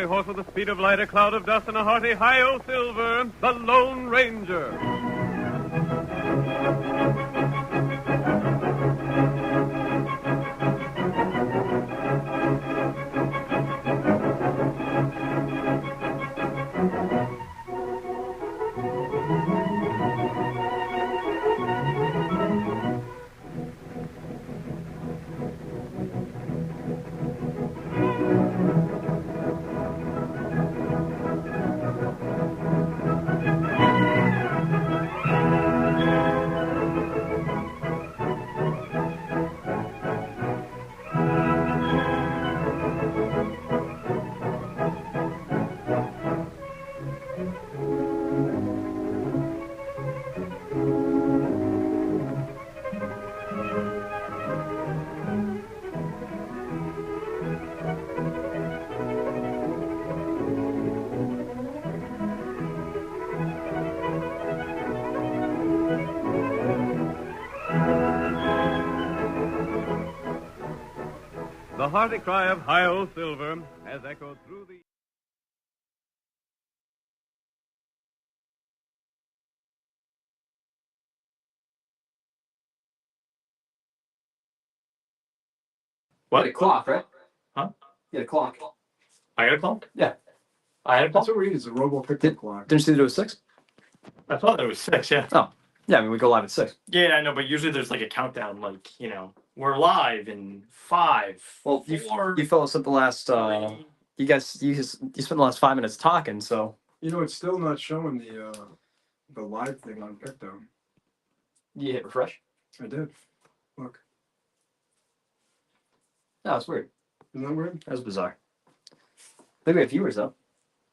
jolly horse with the speed of light, a cloud of dust, and a hearty hi-yo silver, the Lone Ranger. The hearty cry of hi-yo silver has echoed through the... What? You had a clock, right? Huh? You had a clock. I got a clock? Yeah. I had a clock? That's what we use, a Robo Picto clock. Didn't you say it was 6? I thought it was 6, yeah. Oh. Yeah, I mean, we go live at 6. Yeah, I know, but usually there's like a countdown, like, you know, we're live in 5. Well, 4. you fell asleep the last, you spent the last 5 minutes talking, so. You know, it's still not showing the live thing on Picto. You hit refresh? I did. Look. No, it's weird. Isn't that weird? That was bizarre. I think we have viewers, though.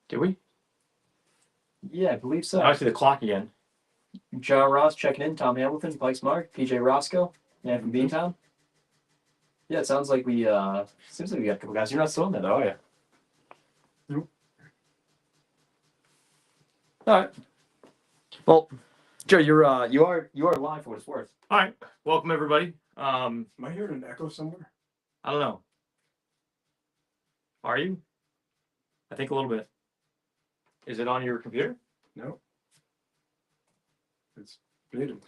Did we? Yeah, I believe so. I see the clock again. John Ross checking in, Tom Hamilton, Pikes Mark, PJ Roscoe, man from Beantown. Yeah, it sounds like seems like we got a couple guys. You're not still in there, though, are you? Nope. All right. Well, Joe, you are live for what it's worth. All right. Welcome, everybody. Am I hearing an echo somewhere? I don't know. Are you? I think a little bit. Is it on your computer? No. It's muted.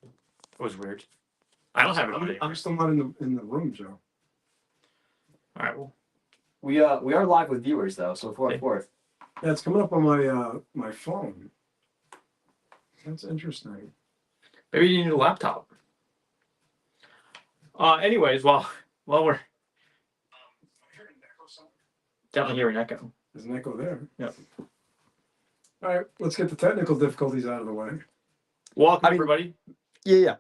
It was weird. I don't have it on anyway. I'm still not in the room, Joe. All right. Well, We are live with viewers though, so for what it's worth. Yeah, it's coming up on my phone. That's interesting. maybe you need a laptop. Anyways, while we're definitely hearing echo. There's an echo there. Yep. All right, let's get the technical difficulties out of the way. Welcome, everybody. Yeah.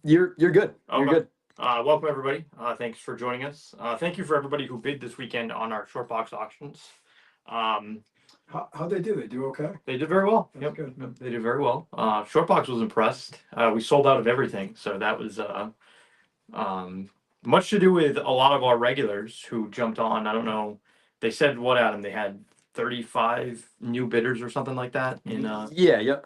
You're good. Okay. You're good. Welcome, everybody. Thanks for joining us. Thank you for everybody who bid this weekend on our short box auctions. How'd they do? They do okay? They did very well. That's Yep, good. yep, they did very well. Short box was impressed. We sold out of everything, so that was much to do with a lot of our regulars who jumped on. I don't know. They said what, Adam? They had 35 new bidders or something like that. Yeah.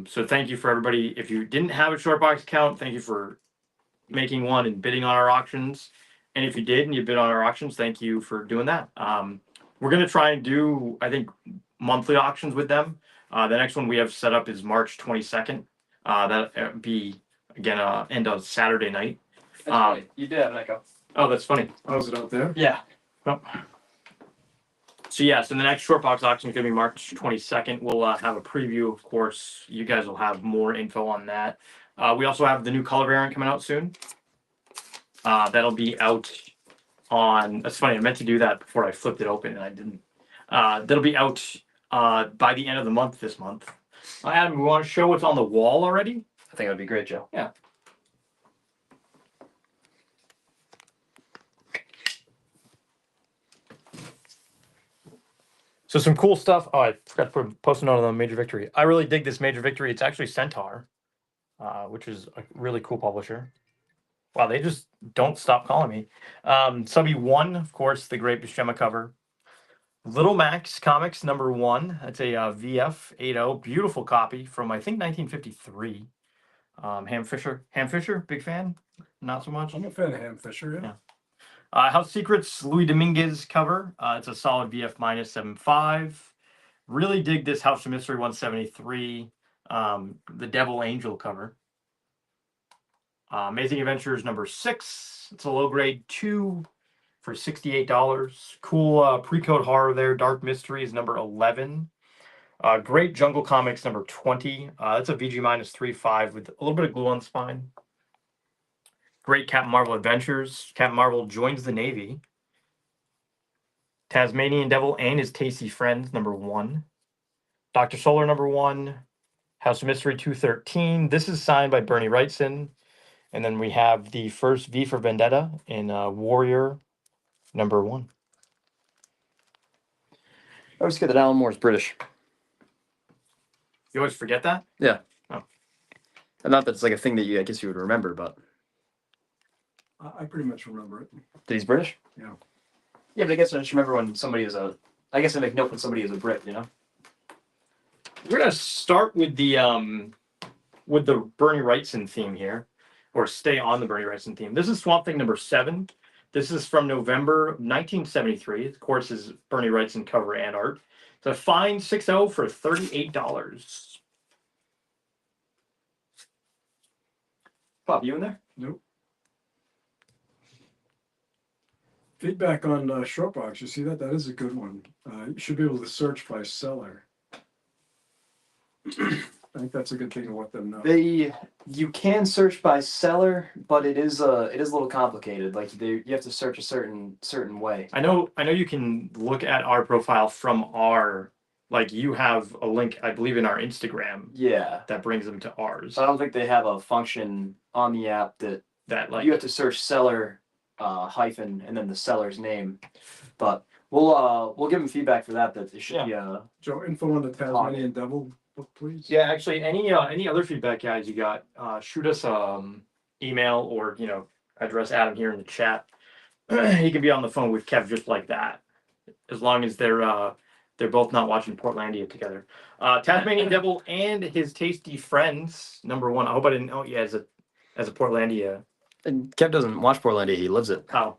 So thank you for everybody. If you didn't have a short box account, thank you for making one and bidding on our auctions. And if you did and you bid on our auctions, thank you for doing that. We're going to try and do, I think, monthly auctions with them. The next one we have set up is March 22nd. That'll be, again, end of Saturday night. You did have an echo. Oh, that's funny. How's it out there? Yeah. Oh. So the next short box auction is going to be March 22nd. We'll have a preview, of course. You guys will have more info on that. We also have the new color variant coming out soon. That'll be out on. That's funny. I meant to do that before I flipped it open, and I didn't. That'll be out by the end of the month this month. Adam, we want to show what's on the wall already? I think that'd be great, Joe. Yeah. So some cool stuff. Oh, I forgot to put a post-it note on the Major Victory. I really dig this Major Victory. It's actually Centaur, which is a really cool publisher. Wow, they just don't stop calling me. Subby 1, of course, the great Buscema cover. Little Max Comics #1. That's a VF 80. Beautiful copy from, I think, 1953. Ham Fisher, big fan? Not so much? I'm a fan of Ham Fisher, yeah. House Secrets Louis Dominguez cover. It's a solid VF minus 7.5. Really dig this House of Mystery 173. The Devil Angel cover. Amazing Adventures number 6. It's a low grade 2 for $68. Cool pre-code horror there. Dark Mysteries number 11. Great Jungle Comics number 20. It's a VG minus 3.5 with a little bit of glue on the spine. Great Captain Marvel Adventures. Captain Marvel joins the Navy. Tasmanian Devil and His Tasty Friends number 1. Dr. Solar number 1. House of Mystery 213. This is signed by Bernie Wrightson. And then we have the first V for Vendetta in Warrior number 1. I always forget that Alan Moore's British. You always forget that? Yeah. Oh. Not that it's like a thing that I guess you would remember, but I pretty much remember it. that he's British? Yeah. Yeah, but I guess I just remember when somebody is I guess I make note when somebody is a Brit, you know? We're gonna start with the Bernie Wrightson theme here, or stay on the Bernie Wrightson theme. This is Swamp Thing number 7. This is from November 1973. Of course, is Bernie Wrightson cover and art. It's a fine 6.0 for $38. Bob, you in there? Nope. Feedback on Shortbox. You see that? That is a good one. You should be able to search by seller. I think that's a good thing to let them know. You can search by seller, but it is a little complicated. Like you have to search a certain way. I know you can look at our profile from our, like, you have a link, I believe, in our Instagram. Yeah. That brings them to ours. I don't think they have a function on the app that like you have to search seller hyphen and then the seller's name. But we'll give them feedback for that. That it should be Joe, info on the Tasmanian Devil book, please. Yeah, actually, any other feedback, guys, you got, shoot us email or address Adam here in the chat. He can be on the phone with Kev just like that, as long as they're both not watching Portlandia together. Tasmanian Devil and His Tasty Friends number 1. I hope I didn't know you as a Portlandia. And Kev doesn't watch Portlandia; he lives it. Oh,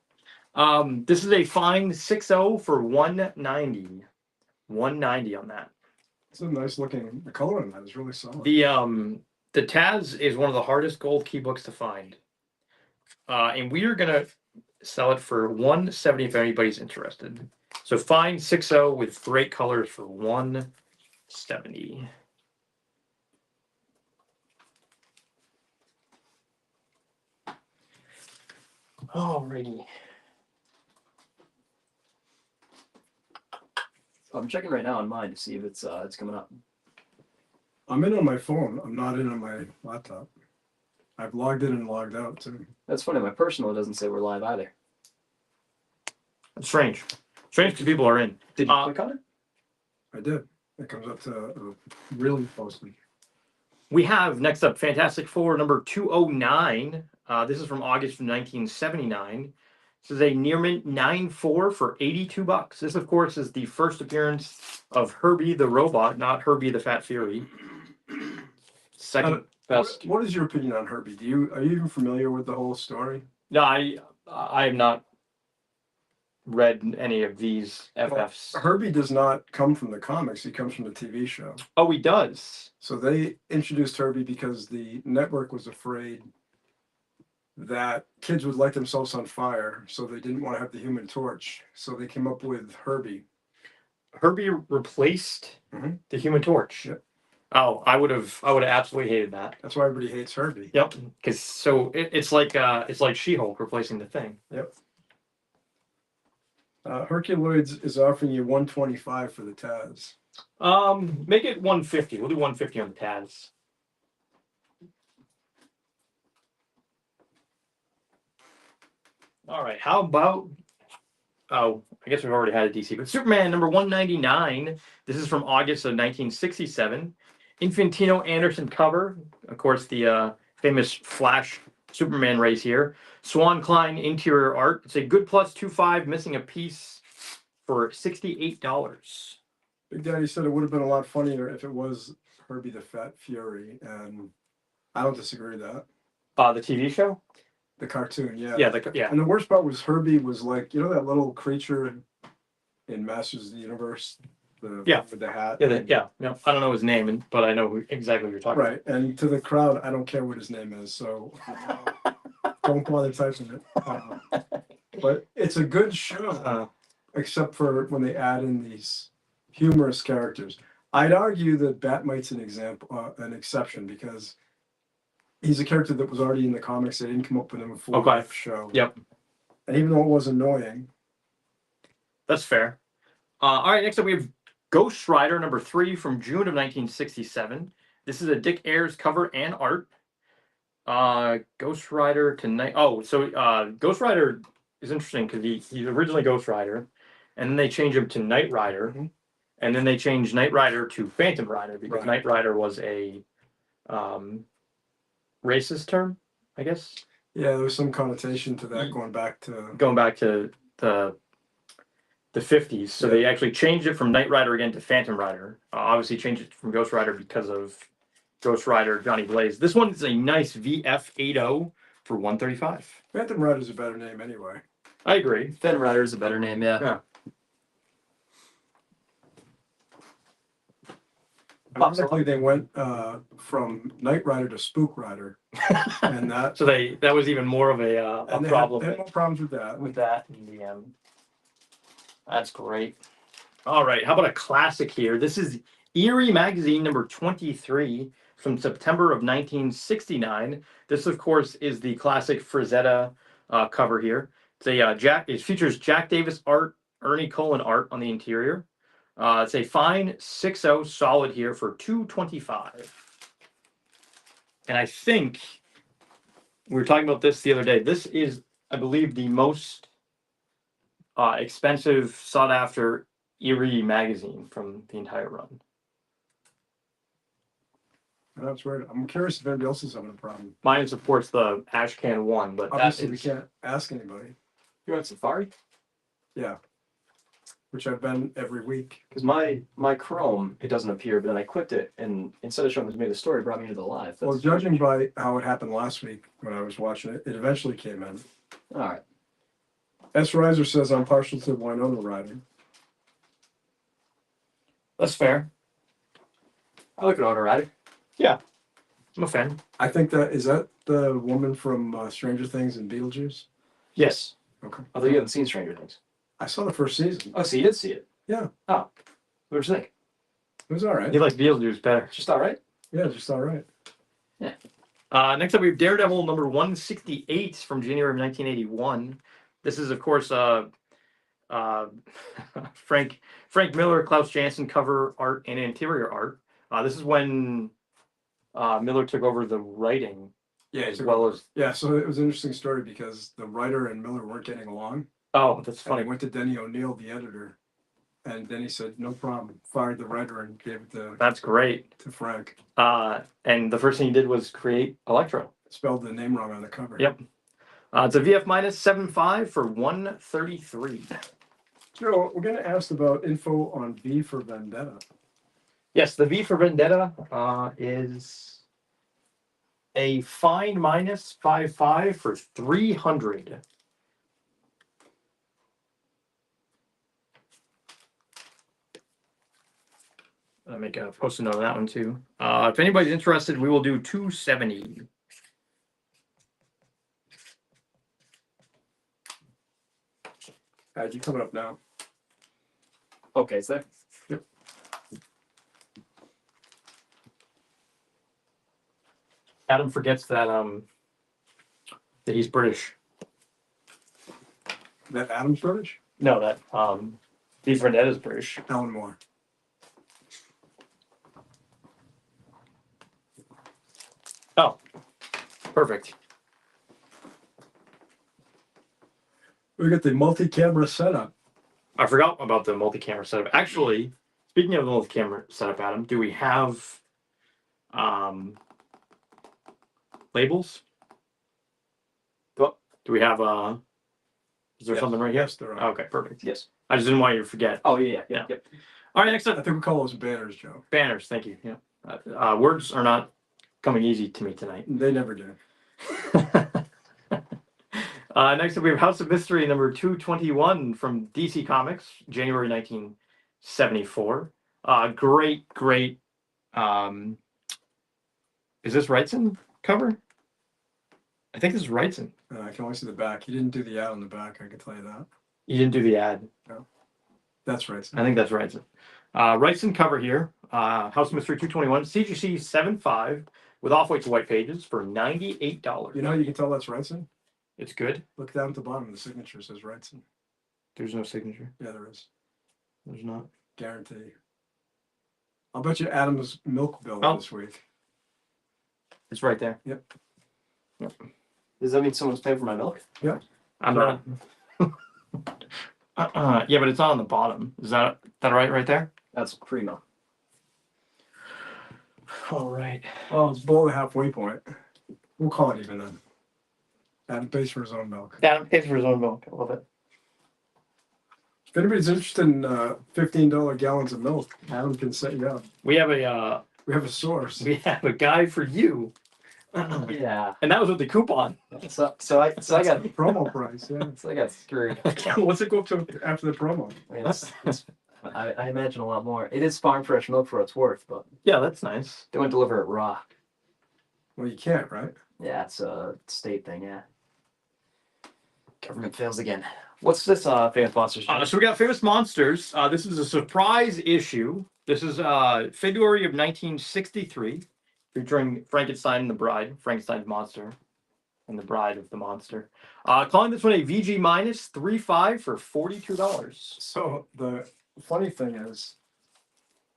this is a fine 6.0 for $190. $190 on that. It's a nice looking. The color on that is really solid. The Taz is one of the hardest gold key books to find, and we are gonna sell it for $170 if anybody's interested. So fine 6.0 with great colors for $170. Alrighty. I'm checking right now on mine to see if it's coming up. I'm in on my phone. I'm not in on my laptop. I've logged in and logged out too. That's funny. My personal doesn't say we're live either. That's strange. Strange because people are in. Did you click on it? I did. It comes up to really posted. We have next up Fantastic Four number 209. This is from August of 1979. This is a near mint 9.4 for $82. This, of course, is the first appearance of Herbie the Robot, not Herbie the Fat Fury. Second best. What is your opinion on Herbie? Are you even familiar with the whole story? No, I have not read any of these FFs. Well, Herbie does not come from the comics. He comes from the TV show. Oh, he does. So they introduced Herbie because the network was afraid that kids would light themselves on fire, so they didn't want to have the Human Torch. So they came up with Herbie. Herbie replaced the Human Torch. Yep. Oh, I would have absolutely hated that. That's why everybody hates Herbie. Yep, because it's like She-Hulk replacing the Thing. Yep. Herculoids is offering you $125 for the Taz. Make it $150. We'll do $150 on the Taz. All right. How about? Oh, I guess we've already had a DC, but Superman number 199. This is from August of 1967. Infantino Anderson cover. Of course, the famous Flash Superman race here. Swan Klein interior art. It's a good plus 2.5, missing a piece for $68. Big Daddy said it would have been a lot funnier if it was Herbie the Fat Fury, and I don't disagree with that. The TV show? The cartoon, yeah. Yeah. And the worst part was Herbie was like, you know that little creature in Masters of the Universe? Yeah. With the hat? Yeah. No, I don't know his name, but I know exactly what you're talking Right. And to the crowd, I don't care what his name is, so don't bother typing it. But it's a good show, about. except for when they add in these humorous characters. I'd argue that Batmite's an exception, because he's a character that was already in the comics. They didn't come up with him a full Okay. life show. Yep. And even though it was annoying, That's fair. All right, next up we have Ghost Rider number 3 from June of 1967. This is a Dick Ayers cover and art. Ghost Rider tonight. Oh, so Ghost Rider is interesting because he's originally Ghost Rider, and then they changed him to Knight Rider, and then they changed Knight Rider to Phantom Rider because Right. Knight Rider was a racist term, I guess. yeah, there was some connotation to that going back to the 50s. So they actually changed it from Knight Rider again to Phantom Rider. Obviously changed it from Ghost Rider because of Ghost Rider Johnny Blaze. This one is a nice VF80 for $135. Phantom Rider's a better name anyway. I agree. Phantom Rider is a better name, yeah. Basically, they went from Knight Rider to Spook Rider, and that. So that was even more of a and problem They had no problems with that. with that in the end. That's great. All right, how about a classic here? This is Eerie Magazine number 23 from September of 1969. This, of course, is the classic Frazetta cover here. It's a it features Jack Davis art, Ernie Cohen art on the interior. It's a fine 6.0 solid here for $225. And I think we were talking about this the other day. This is, I believe, the most expensive, sought after Eerie magazine from the entire run. That's weird. I'm curious if anybody else is having a problem. Mine supports the Ashcan one, but Obviously, we can't ask anybody. You're on Safari? Yeah. Which I've been every week. Because my Chrome, it doesn't appear, but then I clicked it, and instead of showing me the story, it brought me to the live. Well, judging by how it happened last week when I was watching it, it eventually came in. All right. S. Riser says I'm partial to Winona Ryder. that's fair. I look at Auto Rider. I'm a fan. I think is that the woman from Stranger Things and Beetlejuice? Yes. Okay. Although you haven't seen Stranger Things. I saw the first season. Oh, so you did see it? Yeah. Oh. What'd you think? It was all right. He likes Beetlejuice better. Just all right? Yeah, just all right. Next up, we have Daredevil number 168 from January of 1981. This is, of course, Frank Miller, Klaus Janson cover art and interior art. This is when Miller took over the writing, as well as. Yeah, so it was an interesting story because the writer and Miller weren't getting along. Oh, that's funny. And he went to Denny O'Neil, the editor, and Denny said, "No problem." Fired the writer and gave it That's great. to Frank. And the first thing he did was create Electro. Spelled the name wrong on the cover. Yep. It's a VF minus 7.5 for $133. Joe, we're going to ask about info on V for Vendetta. Yes, the V for Vendetta is a fine minus 5.5 for $300. I'll make a post-it note on that one too. If anybody's interested, we will do $270. You coming up now? Okay, it's there. Yep. Adam forgets that he's British. That Adam's British? No, that V for Vendetta is British. Alan Moore. Oh, perfect. We got the multi-camera setup. I forgot about the multi-camera setup. Actually, speaking of the multi-camera setup, Adam, do we have labels? Do we have is there something right here? Yes, there are. Okay, perfect. Yes. I just didn't want you to forget. Oh, yeah. Yep. All right, next I up, think we call those banners, Joe. banners. Thank you. Yeah. Words are not coming easy to me tonight. They never do. Next up, we have House of Mystery number 221 from DC Comics, January 1974. Great. Is this Wrightson cover? I think this is Wrightson. I can only see the back. He didn't do the ad on the back, I can tell you that. You didn't do the ad. No. That's Wrightson. I think that's Wrightson. Wrightson cover here. House of Mystery 221, CGC 7.5 with off-white to white pages for $98. You know how you can tell that's Wrightson? It's good. Look down at the bottom, the signature says Wrightson. There's no signature. Yeah, there is. There's not. Guarantee. I'll bet you Adam's milk bill this week. It's right there. Yep. Does that mean someone's paying for my milk? Yeah. I'm not. Yeah, but it's not on the bottom. Is that right there? That's primo. All right. Oh, it's below the halfway point. We'll call it even then. Adam pays for his own milk. Adam pays for his own milk. I love it. If anybody's interested in $15 gallons of milk, Adam can set you up. We have a source. we have a guy for you. Yeah. And that was with the coupon. So I got the promo price. Yeah. So I got screwed. What's it go up to after the promo? I mean, I imagine a lot more. It is farm fresh milk for what it's worth, but Yeah, that's nice. they won't deliver it raw. Well, you can't, right? Yeah, it's a state thing. Yeah. Government fails again. What's this famous monsters? So we got Famous Monsters. This is a surprise issue. This is February of 1963, featuring Frankenstein and the Bride, Frankenstein's monster, and the Bride of the monster. Calling this one a VG minus 3.5 for $42. So the funny thing is,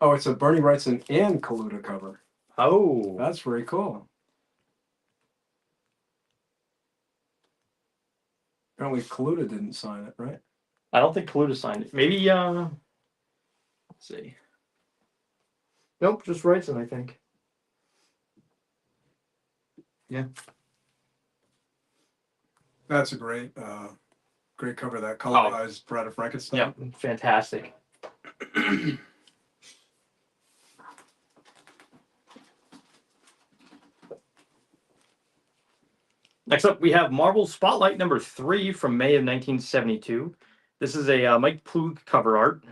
it's a Bernie Wrightson and Kaluta cover. Oh, That's very cool. Apparently Kaluta didn't sign it, right? I don't think Kaluta signed it. Maybe let's see. Nope, just Wrightson, I think. Yeah. That's a great cover. That colorized Bride of Frankenstein. Yep, fantastic. Next up, we have Marvel Spotlight number 3 from May of 1972. This is a Mike Ploog cover art.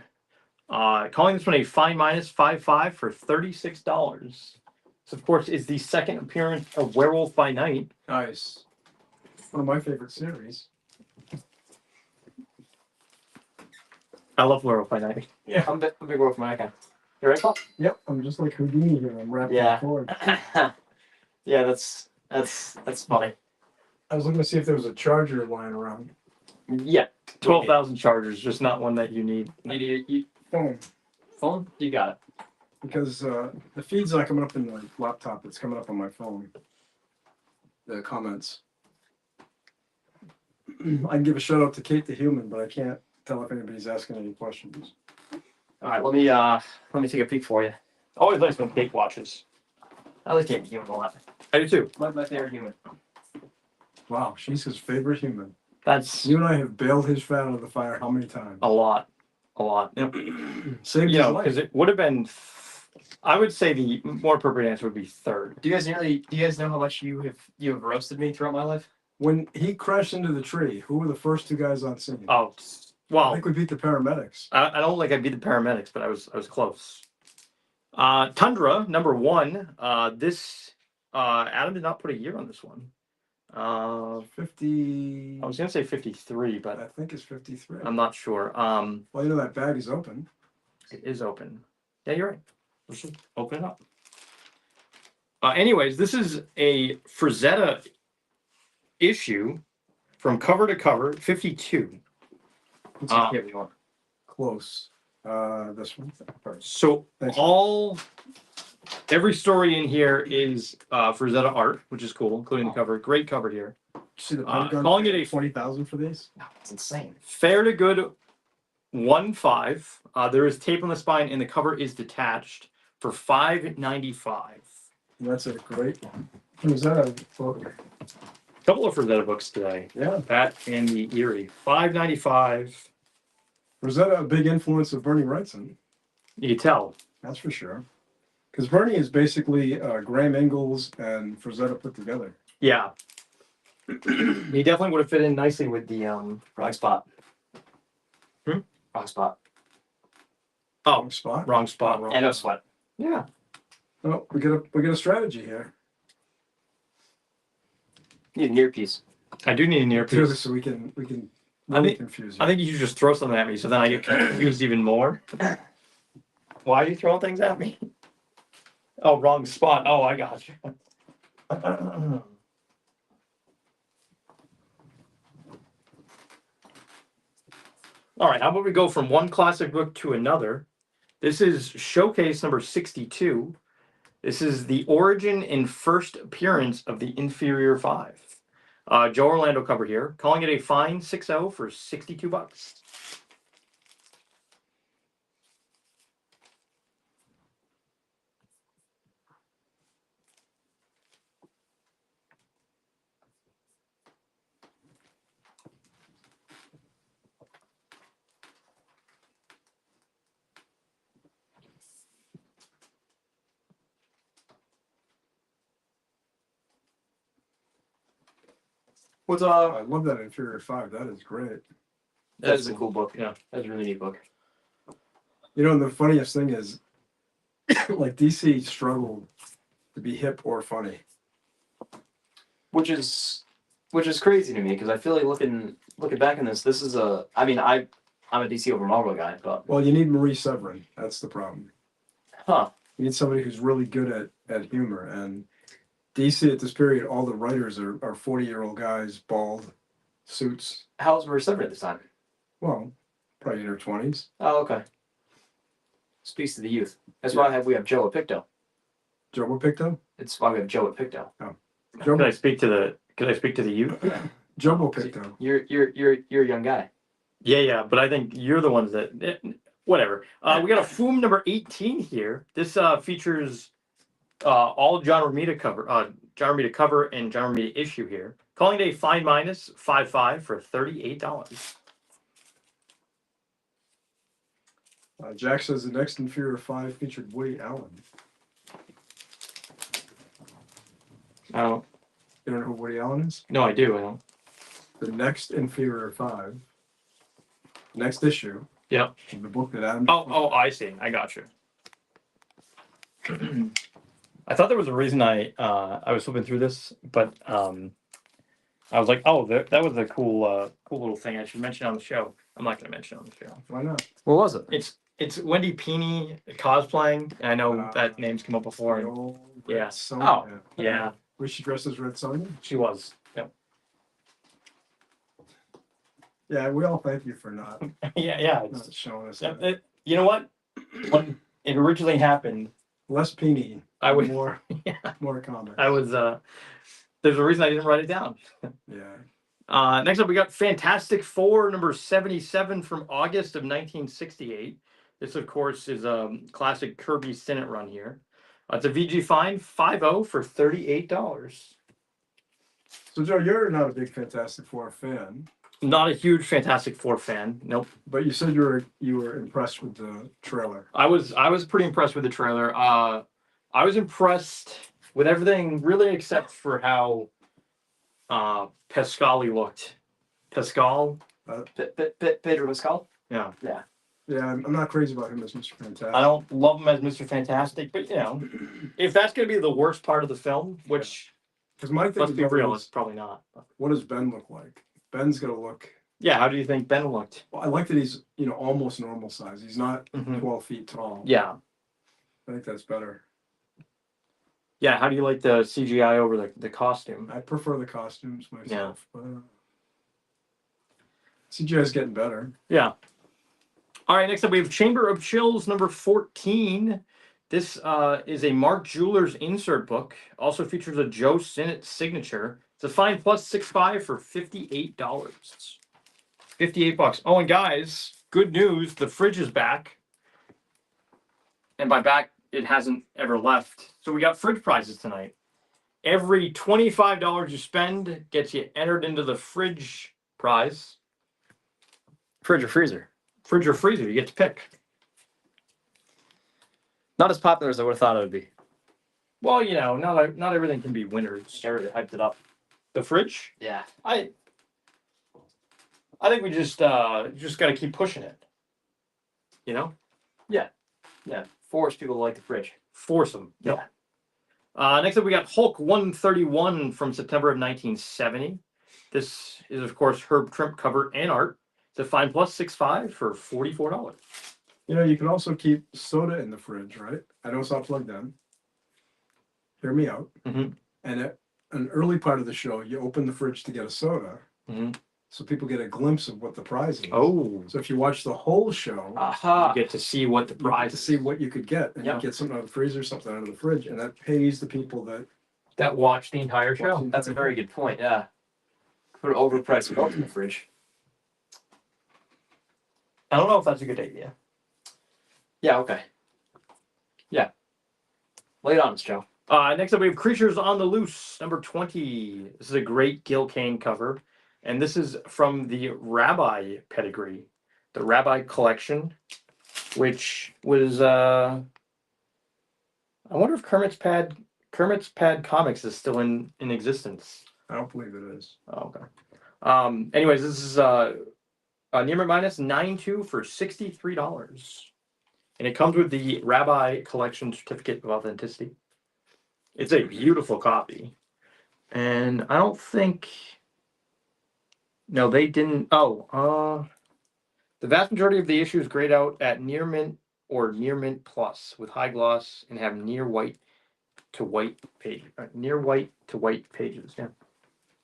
Calling this one a fine minus 5.5 for $36. This, of course, is the second appearance of Werewolf by Night. Nice. One of my favorite series. I love Werewolf by Night. Yeah, I'm a big wolf man. Okay. You ready, Paul? Yep, I'm just like Houdini here. I'm wrapping Yeah. forward. Yeah, that's funny. I was looking to see if there was a charger lying around. Yeah. 12,000 chargers, just not one that you need. Phone, You got it. because the feed's not coming up in the laptop. It's coming up on my phone. The comments. I can give a shout out to Kate the Human, but I can't tell if anybody's asking any questions. All right, let me take a peek for you. Always nice when Kate watches. I like Kate the Human a lot. I do too. My favorite human. Wow, she's his favorite human. That's You and I have bailed his fat out of the fire how many times? a lot. Yep. Saved You his know, life. because it would have been. I would say the more appropriate answer would be third. Do you guys know how much you have roasted me throughout my life? When he crashed into the tree, who were the first two guys on scene? Oh, I well, think we beat the paramedics. I don't think I beat the paramedics, but I was close. Tundra number 1. This Adam did not put a year on this one. 50. I was gonna say 53, I but think it's 53. I'm not sure. Well, you know that bag is open. It is open. Yeah, you're right. Let's just open it up. Anyways, this is a Frazetta issue from cover to cover, 52. What's the kid you want? Close. This one. So Thank you. every story in here is Frazetta art, which is cool, including the cover. Great cover here. See the Pentagon calling it a 20,000 for these? No, it's insane. Fair to good 1.5. There is tape on the spine, and the cover is detached for $5.95. That's a great one. Was that a photo? Couple of Frazetta books today. Yeah. That and the Erie. $5.95. Was that a big influence of Bernie Wrightson? You can tell. That's for sure. Because Bernie is basically Graham Ingalls and Frazetta put together. Yeah. He definitely would have fit in nicely with the Wrong spot. Hmm? Wrong spot. Wrong spot. wrong spot. Wrong. And no sweat. Yeah. Oh, we get a strategy here. Need an earpiece. I do need an Do earpiece. this so we can I really think- confuse you. I think you should just throw something at me so then I get confused even more. Why are you throwing things at me? Oh, wrong spot. Oh, I got you. All right, how about we go from one classic book to another? This is showcase number 62. This is the origin and first appearance of the Inferior Five. Joe Orlando cover here, calling it a fine 6-0 for $62. What's I love that Inferior 5. That is great. That is a cool book. Yeah. That's a really neat book. You know, and the funniest thing is, like DC struggled to be hip or funny. Which is crazy to me because I feel like looking back on this is a. I mean, I'm a DC over Marvel guy, but Well, you need Marie Severin. That's the problem. huh? You need somebody who's really good at humor. And DC at this period, all the writers are 40-year-old guys, bald, suits. How's Marie Severin at this time? Well, probably in their 20s. Oh, okay. Speaks to the youth. That's why we have Joe at Picto. Robo Picto? It's why we have Joe at Picto. Could I speak to the youth? Robo Picto. You're a young guy. Yeah, but I think you're the ones that whatever. We got a Foom number 18 here. This features all John Romita cover and John Romita issue here. Calling it a fine minus 5.5 for $38. Jack says the next Inferior 5 featured Woody Allen. I don't. You don't know who Woody Allen is? No, I do. I don't. The next Inferior 5, next issue. Yep. Of the book that Adam. Oh, I see. I got you. I thought there was a reason I was flipping through this, but I was like, oh, that was a cool little thing I should mention on the show. I'm not going to mention it on the show. Why not? What was it? It's Wendy Peeney cosplaying. And I know that name's come up before. The And old yeah. Red Sonja. yeah, Was she dressed as Red Sonja? she was. Yep. Yeah, we all thank you for not yeah. It's, showing us that. you know what? When it originally happened, Less Peony, I was more yeah, more comics. I was there's a reason I didn't write it down. Yeah. Next up, we got Fantastic Four number 77 from August of 1968. This, of course, is a classic Kirby Sinnott run here. It's a VG fine 5.0 for $38. So Joe, you're not a big Fantastic Four fan, Not a huge Fantastic Four fan. Nope. but you said you were impressed with the trailer. I was pretty impressed with the trailer. I was impressed with everything, really, except for how Pascali looked. Pascal? Pedro Pascal. Yeah. Yeah, I'm not crazy about him as Mr. Fantastic. I don't love him as Mr. Fantastic, but you know, if that's going to be the worst part of the film, which Because my thing let's is be real, always, it's probably not. what does Ben look like? Ben's gonna look. Yeah, how do you think Ben looked? Well, I like that he's almost normal size. He's not Mhm. 12 feet tall. Yeah. I think that's better. Yeah, how do you like the CGI over the costume? I prefer the costumes myself. But, CGI's getting better. Yeah. All right, next up we have Chamber of Chills number 14. This is a Mark Jewelers insert book. Also features a Joe Sinnott signature. It's a fine plus 6.5 for $58. $58. Oh, and guys, good news, the fridge is back. And by back, it hasn't ever left. So we got fridge prizes tonight. Every $25 you spend gets you entered into the fridge prize. Fridge or freezer? Fridge or freezer, you get to pick. Not as popular as I would have thought it would be. Well, not everything can be winners. Everybody hyped it up. The fridge? Yeah. I think we just got to keep pushing it. You know? Yeah. Force people to like the fridge. Force them. Yep. Next up, we got Hulk 131 from September of 1970. This is, of course, Herb Trimp cover and art. It's a Fine Plus 6.5 for $44. You know, you can also keep soda in the fridge, right? I know it's not plugged in. Hear me out. Mhm. And at an early part of the show, you open the fridge to get a soda, Mhm. so people get a glimpse of what the prize is. Oh. So if you watch the whole show, Aha. You get to see what the you get prize to is. see what you could get, and Yep. you get something out of the freezer, something out of the fridge, and that pays the people that That watch the entire show. watch the That's a entire very good point. Yeah. Put overpriced milk in the fridge. I don't know if that's a good idea. Yeah. Okay. Yeah. Lay it on us, Joe. Next up, we have Creatures on the Loose, number 20. This is a great Gil Kane cover. And this is from the Rabbi pedigree, the Rabbi collection, which was, I wonder if Kermit's Pad Comics is still in existence. I don't believe it is. Oh, okay. Anyways, this is Neiman minus 9.2 for $63. And it comes with the Rabbi collection certificate of authenticity. It's a beautiful copy. And I don't think. No, they didn't. Oh, the vast majority of the issues grayed out at near mint or near mint plus with high gloss and have near white to white page. Near white to white pages. Yeah,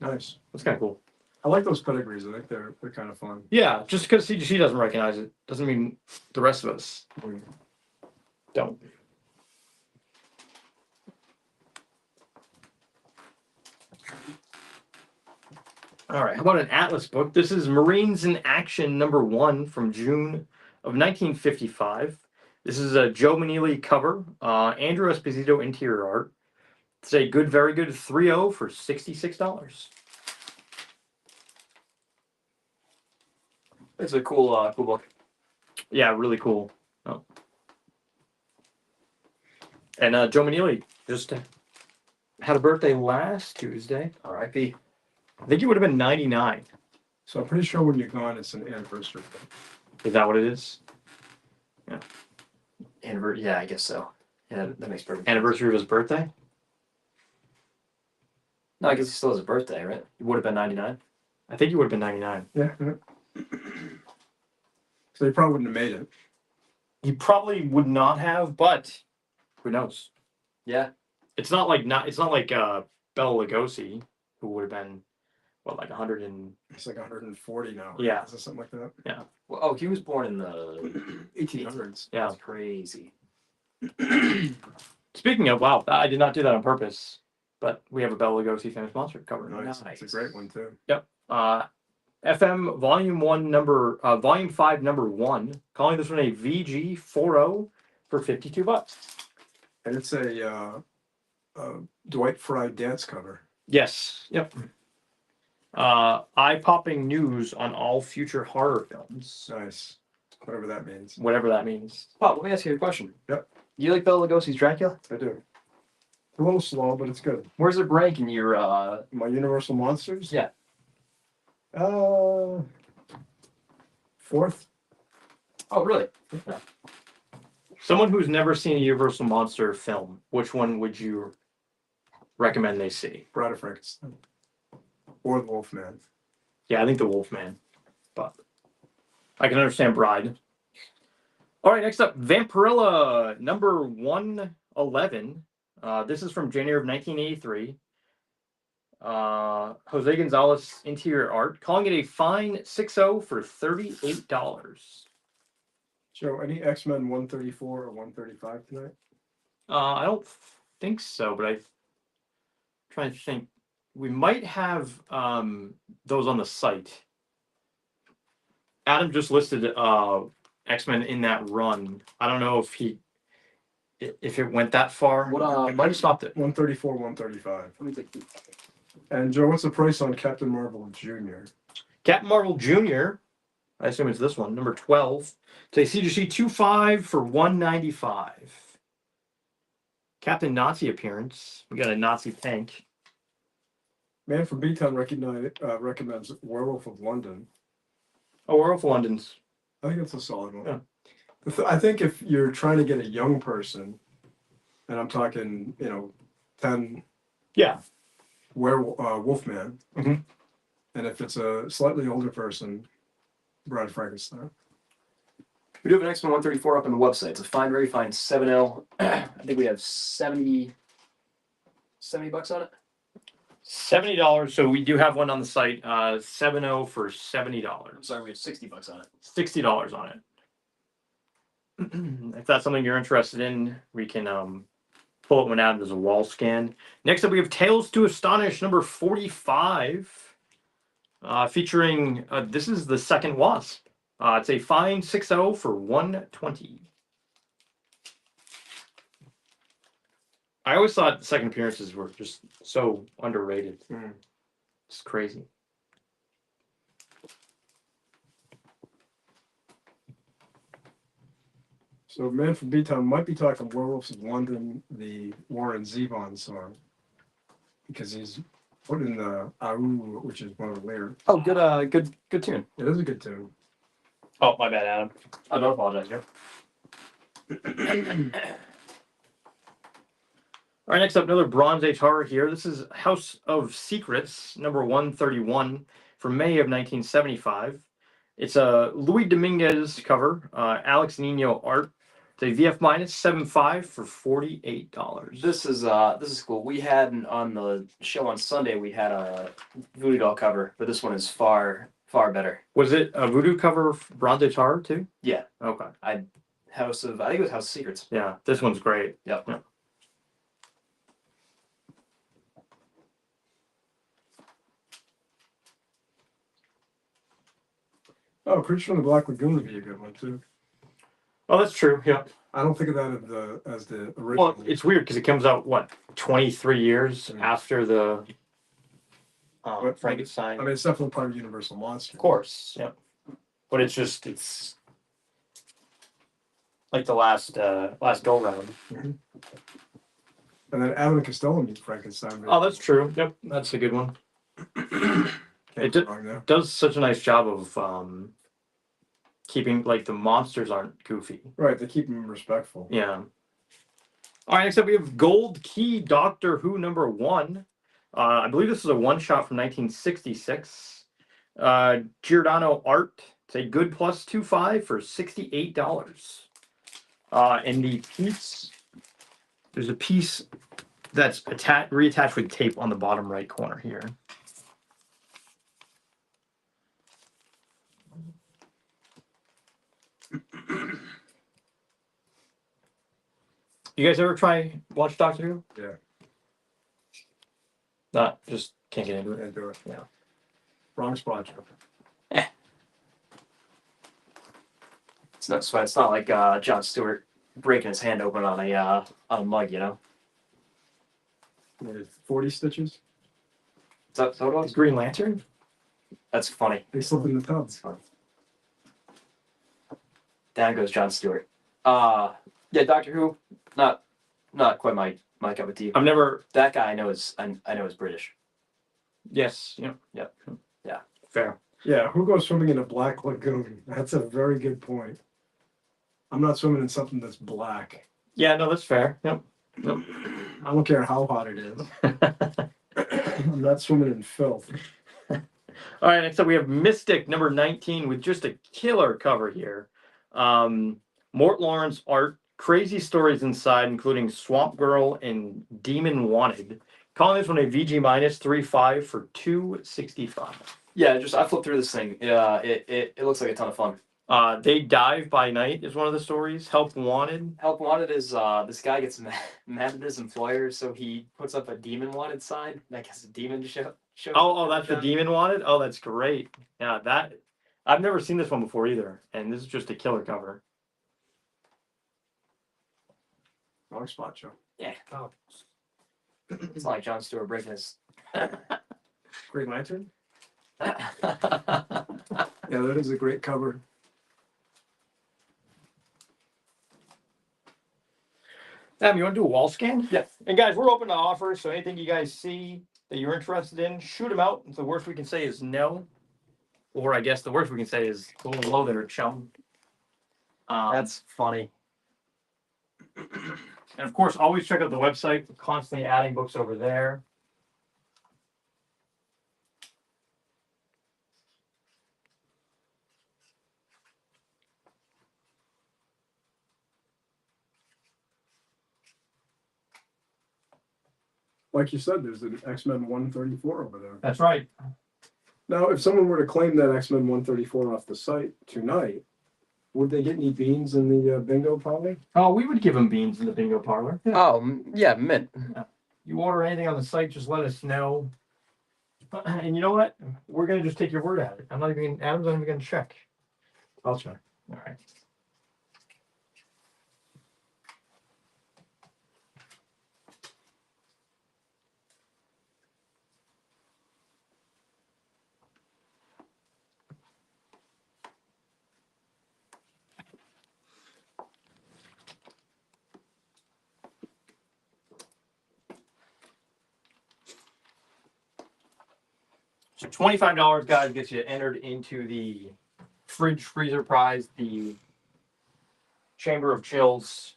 Nice. that's kind of cool. I like those pedigrees. I think they're kind of fun. Yeah, just because CGC doesn't recognize it doesn't mean the rest of us don't. All right, how about an Atlas book? This is Marines in Action #1 from June of 1955. This is a Joe Manili cover, Andrew Esposito interior art. It's a good, very good 3.0 for $66. It's a cool book. Yeah, really cool. Oh. And Joe Manili just had a birthday last Tuesday. R.I.P. I think he would have been 99. So I'm pretty sure when you're gone, it's an anniversary. Is that what it is? Yeah, I guess so. Yeah, that makes perfect sense. Anniversary of his birthday? No, I guess he still has a birthday, right? He would have been 99. I think he would have been 99. Yeah. So they probably wouldn't have made it. He probably would not have, but who knows? Yeah. It's not like Bela Lugosi, who would have been what, like 100 and It's like 140 now. Right? Yeah. Is it something like that? Well, he was born in the 1800s. yeah. That's crazy. Speaking of, wow, I did not do that on purpose, but we have a Bela Lugosi famous monster cover. Nice. Nice. It's a great one too. FM Volume 5 number 1, calling this one a VG 4.0 for $52. And it's a Dwight Fry dance cover. Yes. Yep. Eye-popping news on all future horror films. Nice. Whatever that means. Whatever that means. Bob, let me ask you a question. Yep. Do you like Bela Lugosi's Dracula? I do. A little slow, but it's good. Where's it rank in your My Universal Monsters? Yeah. 4th. Oh, really? Someone who's never seen a Universal Monster film, which one would you recommend they see? Bride of Frankenstein. Or the Wolfman. Yeah, I think the Wolfman, but I can understand Bride. All right, next up, Vampirella number 111. This is from January of 1983. Jose Gonzalez interior art, calling it a fine 6.0 for $38. Joe, any X-Men 134 or 135 tonight? I don't think so, but I'm trying to think. We might have those on the site. Adam just listed X-Men in that run. I don't know if it went that far. What, It might have stopped it. 134, 135. Let me take And Joe, what's the price on Captain Marvel Jr.? Captain Marvel Jr. I assume it's this one, number 12. It's a CGC 2.5 for $195. Captain Nazi appearance. We got a Nazi tank. Man from B-Town recommends Werewolf of London. Oh, Werewolf of London's. I think it's a solid one. Yeah. I think if you're trying to get a young person, and I'm talking, 10 Yeah. Wolfman, Mhm. and if it's a slightly older person, Bride Frankenstein. We do have an X-Men 134 up on the website. It's a fine, very fine 7.0. I think we have 70 bucks on it. $70. So we do have one on the site. 7.0 for $70. I'm sorry, we have 60 bucks on it. $60 on it. If that's something you're interested in, we can pull it one out as a wall scan. Next up, we have Tales to Astonish number 45, featuring this is the second Wasp. It's a fine 6.0 for $120. I always thought the second appearances were just so underrated. It's crazy. So Man from B-Town might be talking Werewolves of London, the Warren Zevon song, because he's put in the Aou, which is one of the lyrics. Oh, good tune. It is a good tune. Oh, my bad, Adam. I don't apologize, Joe. All right, next up, another Bronze Age horror here. This is House of Secrets, number 131 from May of 1975. It's a Louis Dominguez cover, Alex Nino art. It's a VF minus 7.5 for $48. This is cool. We had on the show on Sunday, we had a Voodoo Doll cover, but this one is far better. Was it a Voodoo cover Bronze Age horror too? Yeah. Okay. I think it was House of Secrets. Yeah, this one's great. Yep. Yeah. Oh, Creature from the Black Lagoon would be a good one too. Oh, that's true. Yeah. I don't think of that as the original. Well, it's weird because it comes out 23 years Yeah. after the I Frankenstein. mean, it's definitely part of Universal Monster. Of course, yeah. But it's like the last go round. And then Abbott and Costello meet Frankenstein. Oh, that's true. Yep, that's a good one. Can't it go wrong there. Does such a nice job of keeping like the monsters aren't goofy. Right, they keep them respectful. Yeah. All right, next up we have Gold Key Doctor Who number 1. I believe this is a one shot from 1966. Giordano art. It's a good plus 2.5 for $68. And the piece, there's a piece that's reattached with tape on the bottom right corner here. You guys ever watch Doctor Who? Yeah. Not just can't get into it. Can't do it. Yeah. Wrong spot. It's not like Jon Stewart breaking his hand open on a mug, you know. 40 stitches. Is that what it was? Green Lantern? That's funny. They slip in the tub. That's funny. Down goes Jon Stewart. Yeah, Doctor Who, not quite my cup of tea. I've never. That guy I know is British. Yes. Yep. Yep. Yeah. Fair. Yeah, who goes swimming in a black lagoon? That's a very good point. I'm not swimming in something that's black. Yeah. No, that's fair. Yep. I don't care how hot it is. I'm not swimming in filth. All right. Next up, we have Mystic number 19 with just a killer cover here. Mort Lawrence art, crazy stories inside, including Swamp Girl and Demon Wanted. Calling this one a VG minus 3.5 for $265. Yeah, I flipped through this thing. It looks like a ton of fun. They Dive by Night is one of the stories. Help Wanted. Help Wanted is this guy gets mad at his employer, so he puts up a Demon Wanted sign. That gets a demon show. Oh, that's the Demon Wanted? Oh, that's great. Yeah, I've never seen this one before either, and this is just a killer cover. Wrong spot, Joe. Yeah. Oh. It's not like Jon Stewart breaking his. Green Lantern? Yeah. Yeah, that is a great cover. Adam, you want to do a wall scan? Yeah. And guys, we're open to offers, so anything you guys see, that you're interested in, shoot them out. The worst we can say is no. Or I guess the worst we can say is hello there, chum. That's funny. And of course, always check out the website. We're constantly adding books over there. Like you said, there's an X-Men 134 over there. That's right. Now, if someone were to claim that X-Men 134 off the site tonight, would they get any beans in the bingo parlor? Oh, we would give them beans in the bingo parlor. Oh, yeah, mint. You order anything on the site, just let us know. And you know what? We're gonna just take your word at it. Adam's not even gonna check. I'll check. All right. So $25, guys, gets you entered into the fridge freezer prize, the Chamber of Chills.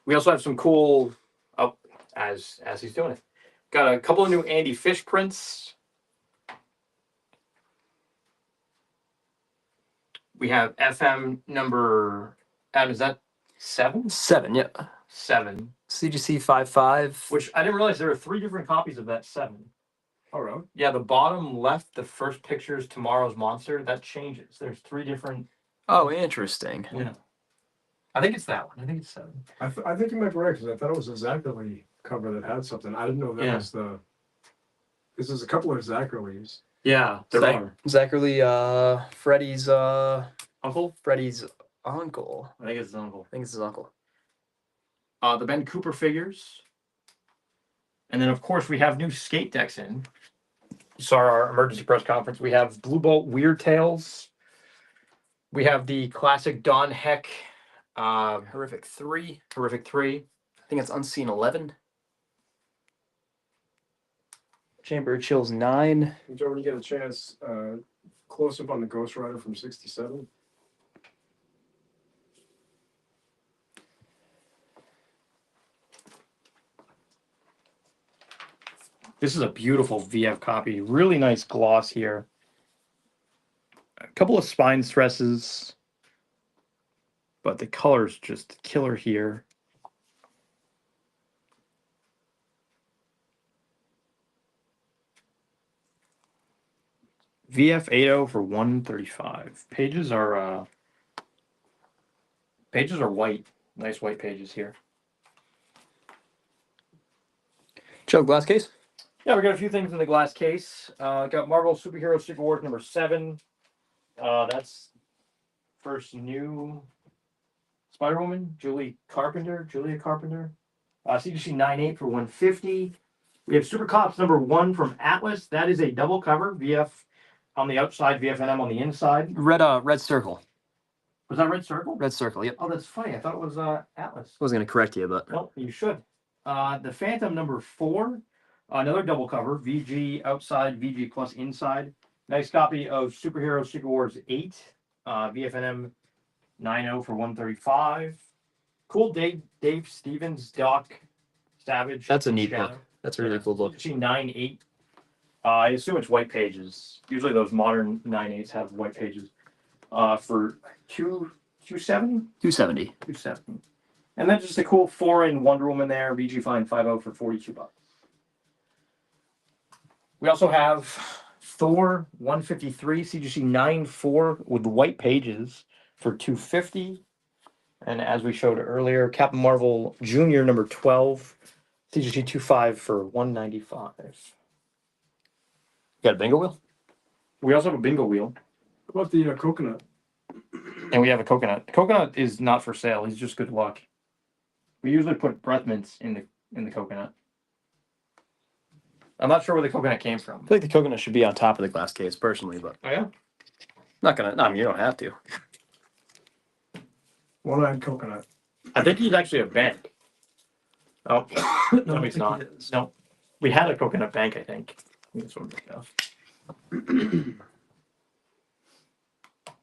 We also have some cool. Oh, as he's doing it, got a couple of new Andy Fish prints. We have FM number. Adam, is that 7? 7, yeah. 7. CGC 55. Which I didn't realize there are 3 different copies of that 7. All right. Yeah, the bottom left, the first picture is Tomorrow's Monster. That changes. There's 3 different. Oh, interesting. Yeah. I think it's that one. I think it's 7. I think you might be right, because I thought it was a Zachary cover that had something. I didn't know that was the. This is a couple of Zacharys. Yeah, there are. Zachary, Freddie's Uncle? Freddie's uncle. I think it's his uncle. I think it's his uncle. The Ben Cooper figures. And then, of course, we have new skate decks in. You saw our emergency press conference. We have Blue Bolt Weird Tales. We have the classic Don Heck Horrific 3. Horrific 3. I think it's Unseen 11. Chamber of Chills 9. Joe, when you get a chance, close up on the Ghost Rider from '67. This is a beautiful VF copy. Really nice gloss here. A couple of spine stresses. But the color's just killer here. VF 80 for $135. Pages are white. Nice white pages here. Joe, glass case? Yeah, we got a few things in the glass case. Got Marvel Superhero Secret Wars number 7. That's first new Spider-Woman, Julia Carpenter. CGC 98 for $150. We have Super Cops number 1 from Atlas. That is a double cover. VF on the outside, VFNM on the inside. Red circle. Was that Red Circle? Red circle, yep. Oh, that's funny. I thought it was Atlas. I wasn't going to correct you, but. No, you should. The Phantom number 4. Another double cover. VG outside, VG plus inside. Nice copy of Superhero Secret Wars 8. VFNM 90 for $135. Cool Dave Stevens, Doc Savage. That's a neat Shadow. book. That's a really cool book. 9/8. I assume it's white pages. Usually those modern 9/8s have white pages. For $270. 270. And then just a cool 4-in Wonder Woman there. VG Fine 50 for $42. We also have Thor 153 CGC 9/4 with white pages for $250. And as we showed earlier, Captain Marvel Jr. number 12 CGC 25 for $195. You got a bingo wheel? We also have a bingo wheel. What about the coconut? And we have a coconut. Coconut is not for sale. He's just good luck. We usually put breath mints in the coconut. I'm not sure where the coconut came from. I feel like the coconut should be on top of the glass case, personally, but. Oh, yeah? I mean, you don't have to. One-eyed coconut. I think he's actually a bank. Oh, no, he's not. No. We had a Coconut Bank, I think. This one we have.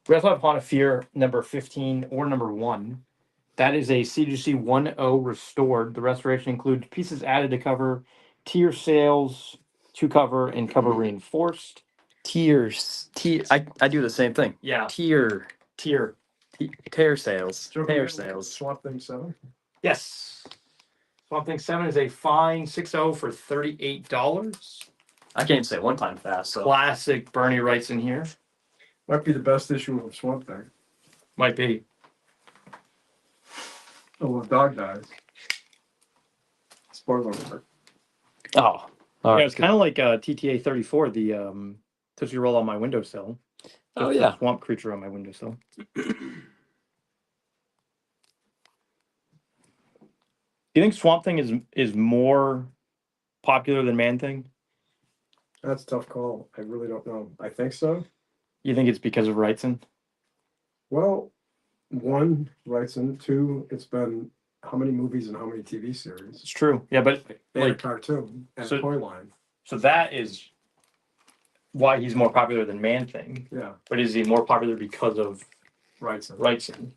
We also have Haunted of Fear number 15 or number 1. That is a CGC 1.0 restored. The restoration includes pieces added to cover, tier sails to cover, and cover reinforced. Tiers. I do the same thing. Yeah, Tier. tier. Tear sales. Joe, Tear can we sales. Swamp Thing 7. Yes. Swamp Thing 7 is a fine 6.0 for $38. I can't even say it one time fast. So Classic Bernie Wright's in here. Might be the best issue of Swamp Thing. Might be. Oh, the dog dies. Spoiler alert. oh, all Yeah, right. it's kind of like TTA 34, the Tootsie Roll on my windowsill. Oh, Just a yeah. swamp creature on my windowsill. Do you think Swamp Thing is more popular than Man Thing? That's a tough call. I really don't know. I think so. You think it's because of Wrightson? Well, one, Wrightson. Two, it's been how many movies and how many TV series? It's true. Yeah, but And a like, cartoon and so- a toy line. so that is why he's more popular than Man Thing. Yeah, But is he more popular because of Wrightson. Wrightson?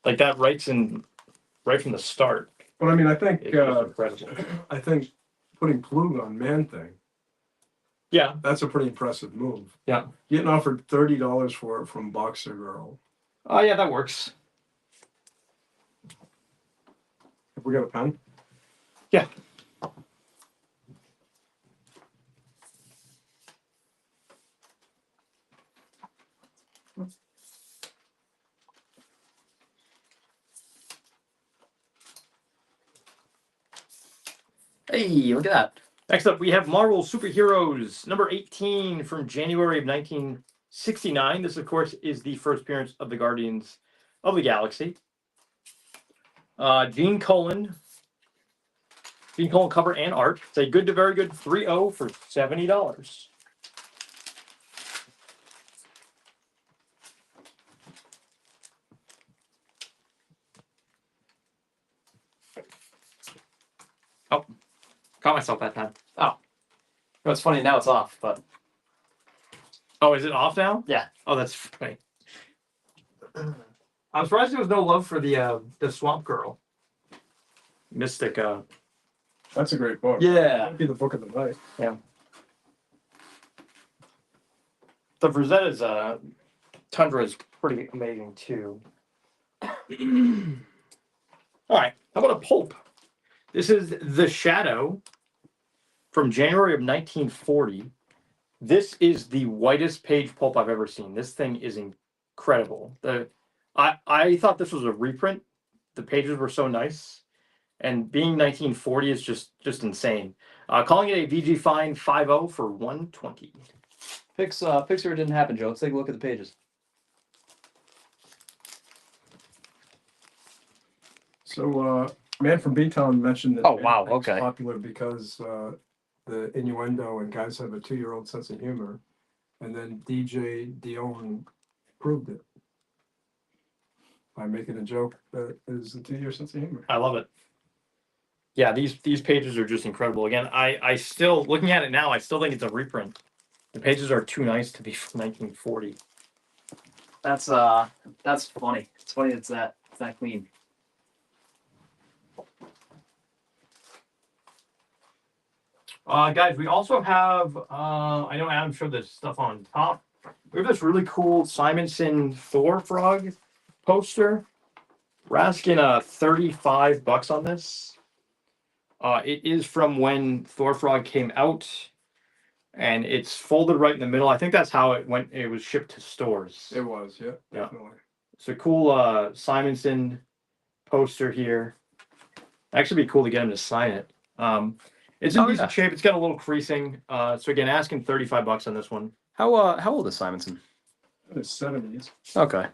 Like that Wrightson, right from the start, But I mean, I think is just incredible. I think putting Plug on Man Thing, Yeah. that's a pretty impressive move. Yeah. Getting offered $30 for it from Boxer Girl. Oh, yeah, that works. Have we got a pen? Yeah. Hey, look at that. Next up, we have Marvel Superheroes number 18 from January of 1969. This, of course, is the first appearance of the Guardians of the Galaxy. Gene Colan cover and art. It's a good to very good 3.0 for $70. Oh, caught myself that time. No, it's funny now. It's off, but Oh, is it off now? Yeah. Oh, that's funny. I'm surprised there was no love for the Swamp Girl. Mystic. That's a great book. yeah. That'd be the book of the night. The Rosetta's Tundra is pretty amazing too. All right, how about a pulp? This is The Shadow from January of 1940. This is the whitest page pulp I've ever seen. This thing is incredible. I thought this was a reprint. The pages were so nice, and being 1940 is just insane. Calling it a VG Fine 5.0 for $120. Pixar didn't happen, Joe. Let's take a look at the pages. So, Man from B-Town mentioned that Oh, wow, Man Thing's okay. popular because the innuendo and guys have a 2-year-old sense of humor. And then DJ Dion proved it by making a joke that is a 2-year sense of humor. I love it. Yeah, these pages are just incredible. Again, I still looking at it now, I still think it's a reprint. The pages are too nice to be from 1940. That's funny. It's funny it's that clean. Guys, we also have I know Adam showed this stuff on top. We have this really cool Simonson Thor Frog poster. We're asking $35 on this. It is from when Thor Frog came out, and it's folded right in the middle. I think that's how it went. It was shipped to stores. It was, yeah, Yeah. definitely. It's a cool Simonson poster here. Actually, be cool to get him to sign it. It's in decent shape. It's got a little creasing. So again, asking $35 on this one. How old is Simonson? In the 70s. Okay.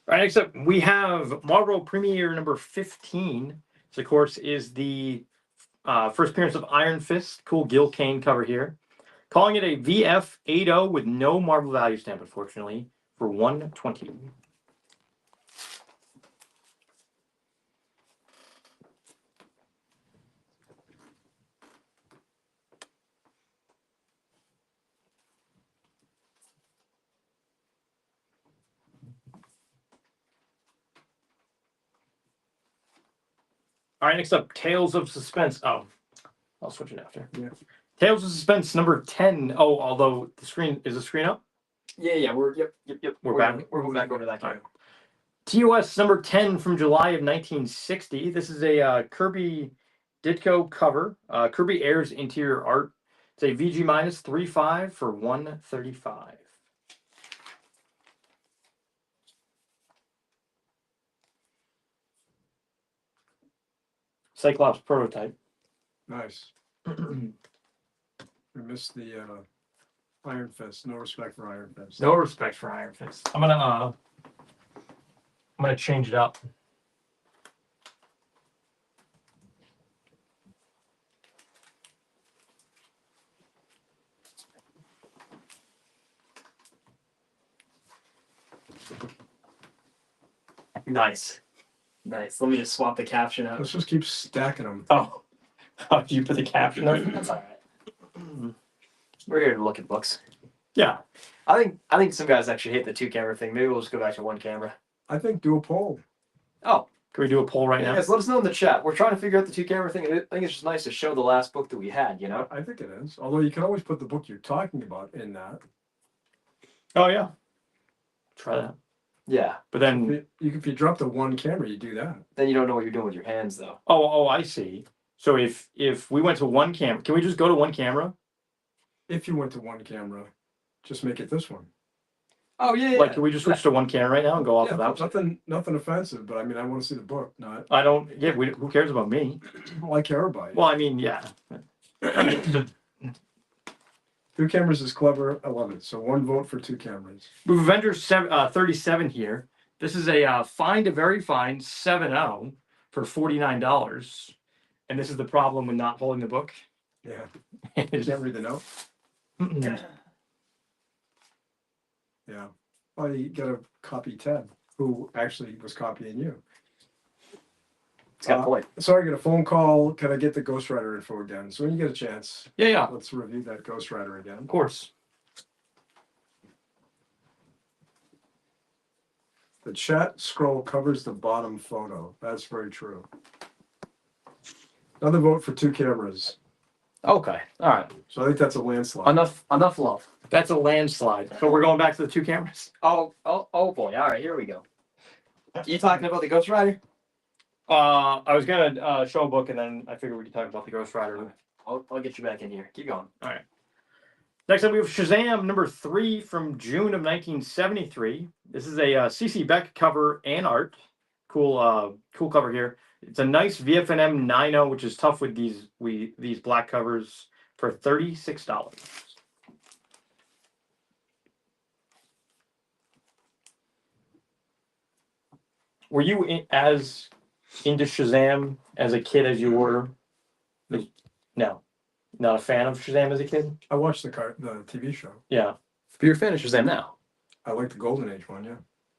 All right, next up, we have Marvel Premiere number 15. This, of course, is the First appearance of Iron Fist. Cool Gil Kane cover here. Calling it a VF80 with no Marvel value stamp, unfortunately, for $120. All right, next up, Tales of Suspense. Oh, I'll switch it after. Yeah. Tales of Suspense number 10. Oh, although the screen up? Yeah. We're We're back. We're back over that camera. TOS number 10 from July of 1960. This is a Kirby Ditko cover. Kirby Ayers interior art. It's a VG minus 3.5 for $135. Cyclops prototype. Nice. We missed the Iron Fist. No respect for Iron Fist. No respect for Iron Fist. I'm gonna change it up. Nice. Let me just swap the caption out. Let's just keep stacking them. Oh, you put the caption up? That's all right. We're here to look at books. Yeah. I think some guys actually hate the 2-camera thing. Maybe we'll just go back to 1 camera. I think do a poll. Oh, Can we do a poll right now? yes. Let us know in the chat. We're trying to figure out the 2-camera thing. I think it's just nice to show the last book that we had. You know. I think it is. Although you can always put the book you're talking about in that. Oh yeah. Try that. Yeah. But then If you drop the 1 camera, you do that. Then you don't know what you're doing with your hands, though. oh, I see. So if we went to 1 camera, can we just go to 1 camera? If you went to 1 camera, just make it this one. Oh yeah. Like, can we just switch to 1 camera right now and go off Yeah, of that? nothing offensive, but I mean, I want to see the book. Not. I don't. Yeah. Who cares about me? Well, I care about you. Well, I mean, yeah. 2 cameras is clever. I love it. So 1 vote for 2 cameras. We have Avengers 37 here. This is a find a very fine 7.0 for $49. And this is the problem with not holding the book. Yeah. You can't read the note. Yeah. Well, you got to copy Ted, who actually was copying you. It's got a point. Sorry, I get a phone call. Can I get the Ghost Rider info again? So when you get a chance, Yeah, let's review that Ghost Rider again. of course. The chat scroll covers the bottom photo. That's very true. Another vote for 2 cameras. Okay. All right. So I think that's a landslide. Enough love. That's a landslide. So we're going back to the 2 cameras. Oh boy. All right. Here we go. You talking about the Ghost Rider? I was gonna show a book, and then I figured we could talk about the Ghost Rider. I'll get you back in here. Keep going. All right. Next up, we have Shazam number 3 from June of 1973. This is a CC Beck cover and art. Cool cover here. It's a nice VFNM 9.0, which is tough with these black covers for $36. Were you as into Shazam as a kid as you were? No, not a fan of Shazam as a kid. I watched the TV show. Yeah, But you're a fan of Shazam now. I like the Golden Age one, yeah.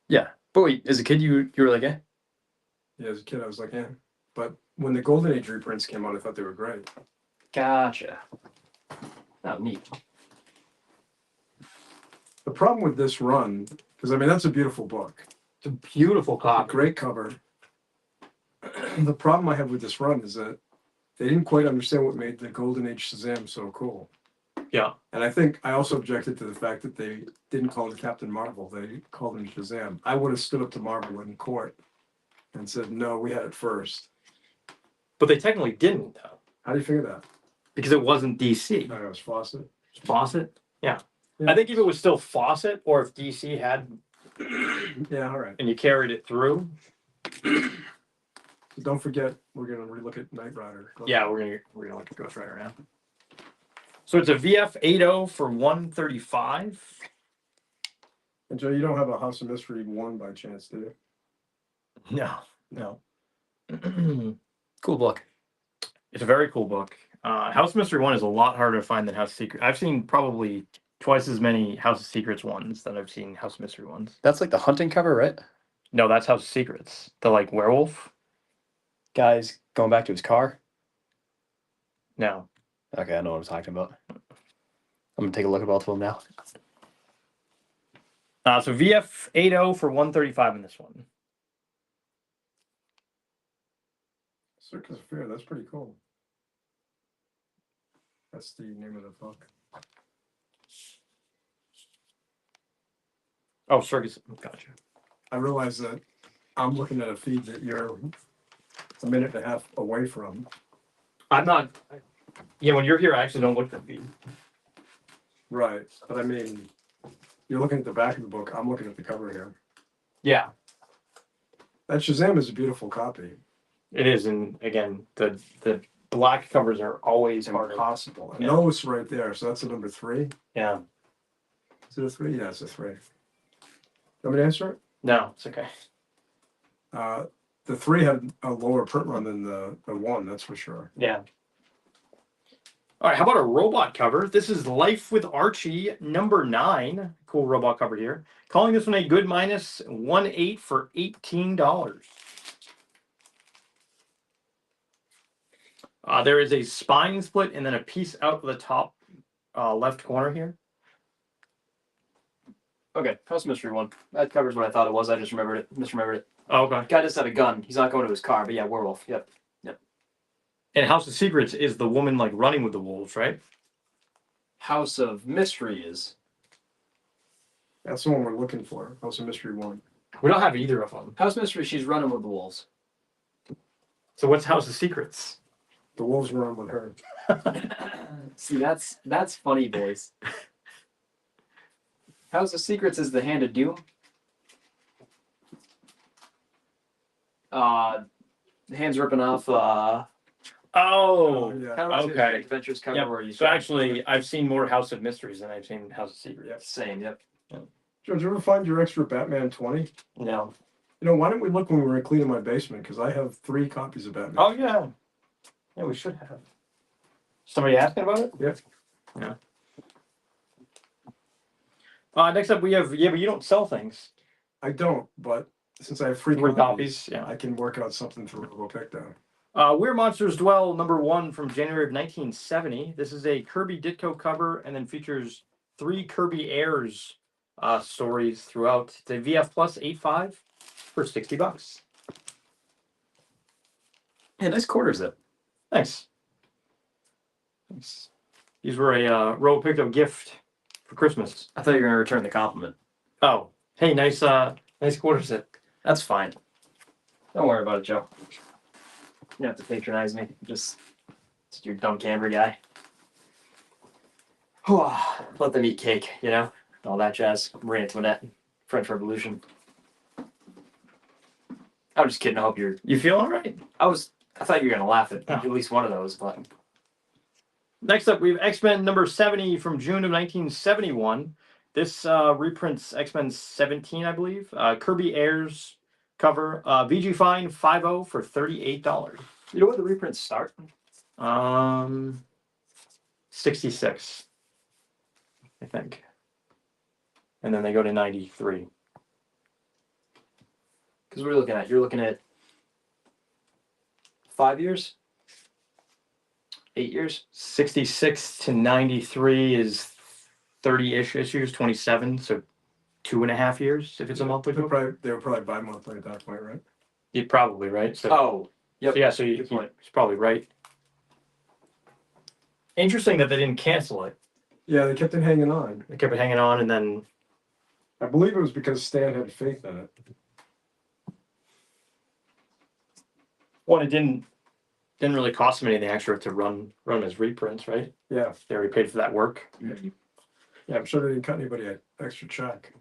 Yeah. But wait, as a kid, you were like, eh? Yeah, as a kid, I was like, yeah. But when the Golden Age reprints came out, I thought they were great. Gotcha. Oh, neat. The problem with this run, because I mean, that's a beautiful book. it's a beautiful A copy. great cover. The problem I have with this run is that they didn't quite understand what made the Golden Age Shazam so cool. Yeah. And I think I also objected to the fact that they didn't call him Captain Marvel. They called him Shazam. I would have stood up to Marvel in court and said, no, we had it first. But they technically didn't, though, How do you figure that? because it wasn't DC. I know, it was Fawcett. Fawcett? Yeah. Yeah. I think if it was still Fawcett, or if DC had, Yeah, all right. and you carried it through, Don't forget, we're going to relook at Knight Rider. yeah, we're gonna look at Ghost Rider now. So it's a VF80 for $135. And Joe, you don't have a House of Mystery 1 by chance, do you? No, no. Cool book. It's a very cool book. House Mystery 1 is a lot harder to find than House of Secrets. I've seen probably twice as many House of Secrets ones than I've seen House Mystery ones. That's like the hunting cover, right? No, that's House of Secrets. The like werewolf. Guy's going back to his car. No. Okay, I know what I'm talking about. I'm gonna take a look at both of them now. So VF 80 for 135 in this one. Circus of Fear, that's pretty cool. That's the name of the book. Oh, Circus. Gotcha. I realize that I'm looking at a feed that you're a minute and a half away from. I'm not. Yeah, when you're here, I actually don't look at the feed. Right, but I mean, you're looking at the back of the book. I'm looking at the cover here. Yeah, That Shazam is a beautiful copy. it is. And again, the black covers are always harder. Impossible. And Yeah. those right there. So that's a number 3. Yeah. Is it a 3? Yeah, it's a 3. Want me to answer it? No, it's okay. The 3 had a lower print run than the 1, that's for sure. Yeah. All right, how about a robot cover? This is Life with Archie, number 9. Cool robot cover here. Calling this one a good minus 1.8 for $18. There is a spine split and then a piece out of the top left corner here. Okay, House Mystery 1. That covers what I thought it was. I just misremembered it. Oh, okay. Guy just had a gun. He's not going to his car, but yeah, werewolf. Yep. And House of Secrets is the woman like running with the wolves, right? House of Mystery is. That's the one we're looking for. House of Mystery 1. We don't have either of them. House Mystery, she's running with the wolves. So what's House of Secrets? The wolves run with her. See, that's funny, boys. House of Secrets is the Hand of Doom. The hand's ripping off. Oh, yeah. Kind of okay. Adventures cover Yep. where you. So actually, I've seen more House of Mysteries than I've seen House of Secrets. Yep, same. Yep. George, you ever find your extra Batman 20? No. You know, why don't we look when we were cleaning my basement? Because I have 3 copies of Batman. Oh yeah. Yeah, we should have. Somebody asking about it? Yep. Yeah. Next up, we have but you don't sell things. I don't, but since I have 3 Three copies, copies. Yeah. I can work out something through Robo Picto. Where Monsters Dwell, number 1 from January of 1970. This is a Kirby Ditko cover and then features 3 Kirby Airs stories throughout. It's a VF Plus 8.5 for $60. Yeah, nice quarter zip. Thanks. Thanks. These were a Robo Picto gift for Christmas. I thought you were gonna return the compliment. Oh, hey, nice quarter zip. That's fine. Don't worry about it, Joe. You don't have to patronize me. Just your dumb camera guy. Let them eat cake, you know? All that jazz. Marie Antoinette. French Revolution. I'm just kidding. I hope you're. You feel all right? I thought you were gonna laugh at Oh. at least one of those, but Next up, we have X-Men number 70 from June of 1971. This reprints X-Men 17, I believe. Kirby Airs cover. VG Fine 5.0 for $38. you know where the reprints start? 66, I think. And then they go to 93. Because what are you looking at? You're looking at 5 years? 8 years? 66 to 93 is 30-ish issues, 27, so 2.5 years if it's a monthly book. They were probably bi-monthly at that point, right? You're probably right. So, Oh, yep. so yeah, so Good point. he's probably right. Interesting that they didn't cancel it. Yeah, they kept it hanging on. They kept it hanging on, and then I believe it was because Stan had faith in it. it didn't really cost them anything extra to run as reprints, right? Yeah. They already paid for that work. Yeah, I'm sure they didn't cut anybody an extra check.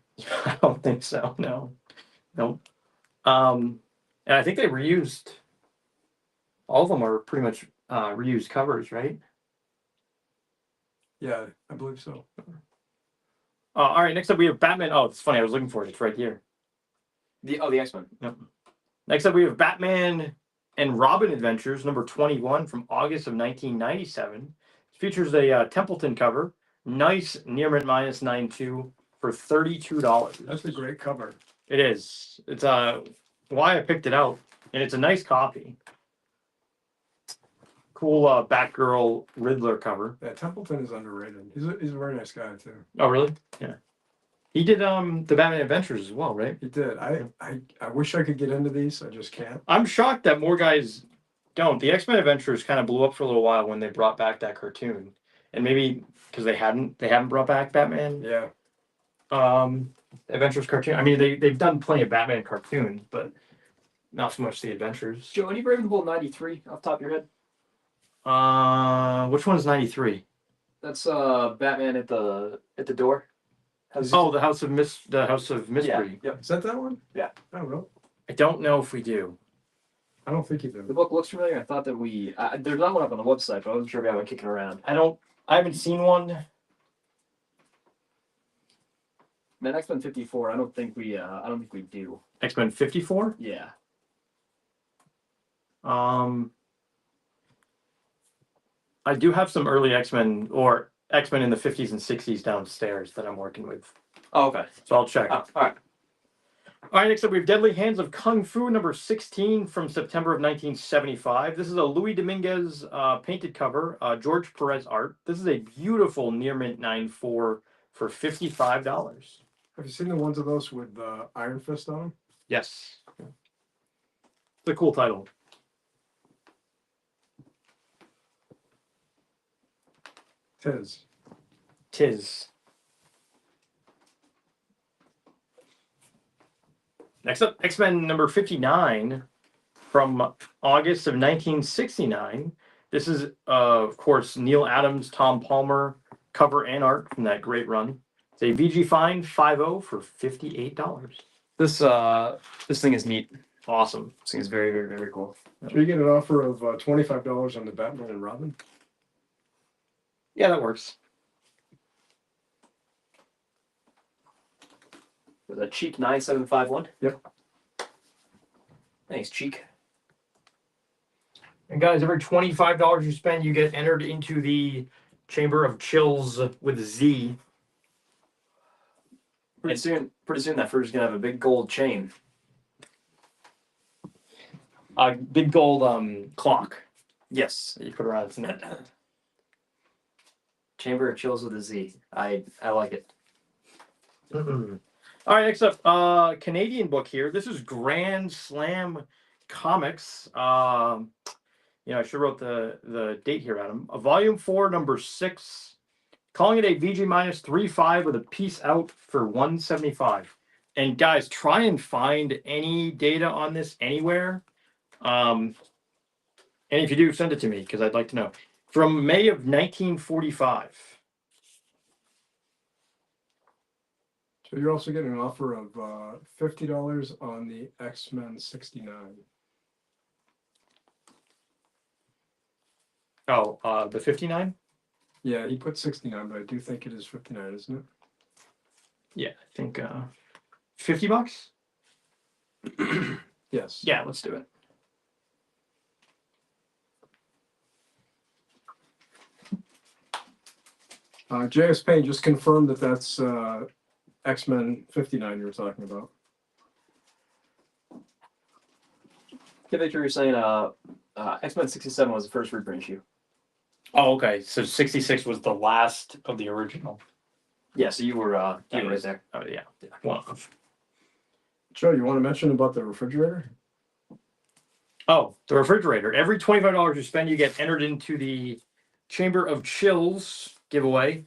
I don't think so. No. Nope. And I think they reused. All of them are pretty much reused covers, right? Yeah, I believe so. All right. Next up, we have Batman. Oh, it's funny. I was looking for it. It's right here. The X-Men. Yep. Next up, we have Batman and Robin Adventures number 21 from August of 1997. Features a Templeton cover. Nice near mint minus 9.2 for $32. That's a great cover. It is. It's why I picked it out, and it's a nice copy. Cool Batgirl Riddler cover. Yeah, Templeton is underrated. He's a very nice guy too. Oh, really? Yeah. He did the Batman Adventures as well, right? He did. I wish I could get into these. I just can't. I'm shocked that more guys don't. The X-Men Adventures kind of blew up for a little while when they brought back that cartoon, and maybe because they haven't brought back Batman. Yeah. Adventures cartoon. I mean, they've done plenty of Batman cartoons, but not so much the Adventures. Joe, any Brave and the Bold 93 off the top of your head? Which one is 93? That's Batman at the door. Oh, the House of Mystery. Yep. Is that one? Yeah. I don't know. I don't know if we do. I don't think he The did. book looks familiar. I thought that there's not one up on the website, but I wasn't sure if we have it kicking around. I haven't seen one. Man, X-Men 54. I don't think we do. X-Men 54. Yeah. I do have some early X-Men or X-Men in the 50s and 60s downstairs that I'm working with. Oh, okay. So I'll check. Oh, all right. All right, next up we have Deadly Hands of Kung Fu number 16 from September of 1975. This is a Louis Dominguez painted cover, George Perez art. This is a beautiful near mint 9.4 for $55. Have you seen the ones of those with Iron Fist on them? Yes. It's a cool title. Tis. Next up, X-Men number 59 from August of 1969. This is, of course, Neil Adams, Tom Palmer, cover and art from that great run. It's a VG Fine 5.0 for $58. This thing is neat. Awesome. This thing is very, very, very cool. Should we get an offer of $25 on the Batman and Robin? Yeah, that works. Was that Cheek 9751? Yep. Thanks, Cheek. And guys, every $25 you spend, you get entered into the Chamber of Chills with Z. Pretty soon, that fruit is gonna have a big gold chain. A big gold clock Yes. that you put around its neck. Chamber of Chills with a Z. I like it. All right, next up, Canadian book here. This is Grand Slam Comics. I should have wrote the date here, Adam. Volume 4, number 6. Calling it a VG minus 3.5 with a piece out for $175. And guys, try and find any data on this anywhere. And if you do, send it to me because I'd like to know. From May of 1945. So you're also getting an offer of $50 on the X-Men 69. Oh, the 59? Yeah, he put 69, but I do think it is 59, isn't it? Yeah, I think $50. Yes. Yeah, let's do it. JS Payne just confirmed that that's X-Men 59 you were talking about. Yeah, Victor, you're saying X-Men 67 was the first reprint issue. Oh, okay. So 66 was the last of the original. Yeah, so you were right was- there. Oh, yeah. One of. Joe, you want to mention about the refrigerator? Oh, the refrigerator. Every $25 you spend, you get entered into the Chamber of Chills giveaway.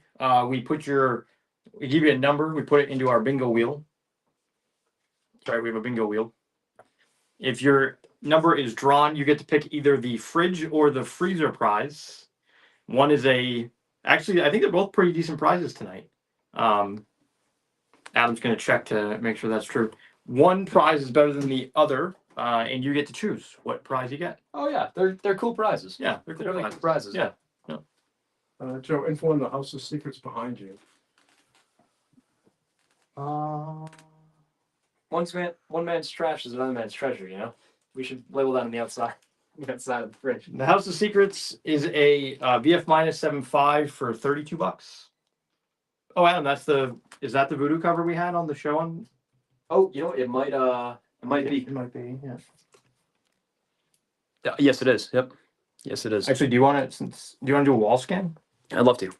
We give you a number, we put it into our bingo wheel. Sorry, we have a bingo wheel. If your number is drawn, you get to pick either the fridge or the freezer prize. One is actually, I think they're both pretty decent prizes tonight. Adam's going to check to make sure that's true. One prize is better than the other, and you get to choose what prize you get. Oh yeah, they're cool prizes. Yeah, they're cool They're really prizes. cool prizes. Yeah. Joe, info on the House of Secrets behind you. One man's trash is another man's treasure. You know, we should label that on the outside. outside of the fridge. The House of Secrets is a VF minus 7.5 for $32. Oh, Adam, is that the voodoo cover we had on the show? Oh, you know, it might be. It might be, yeah. Yes, it is. Yep. Yes, it is. Actually, do you want to do a wall scan? I'd love to.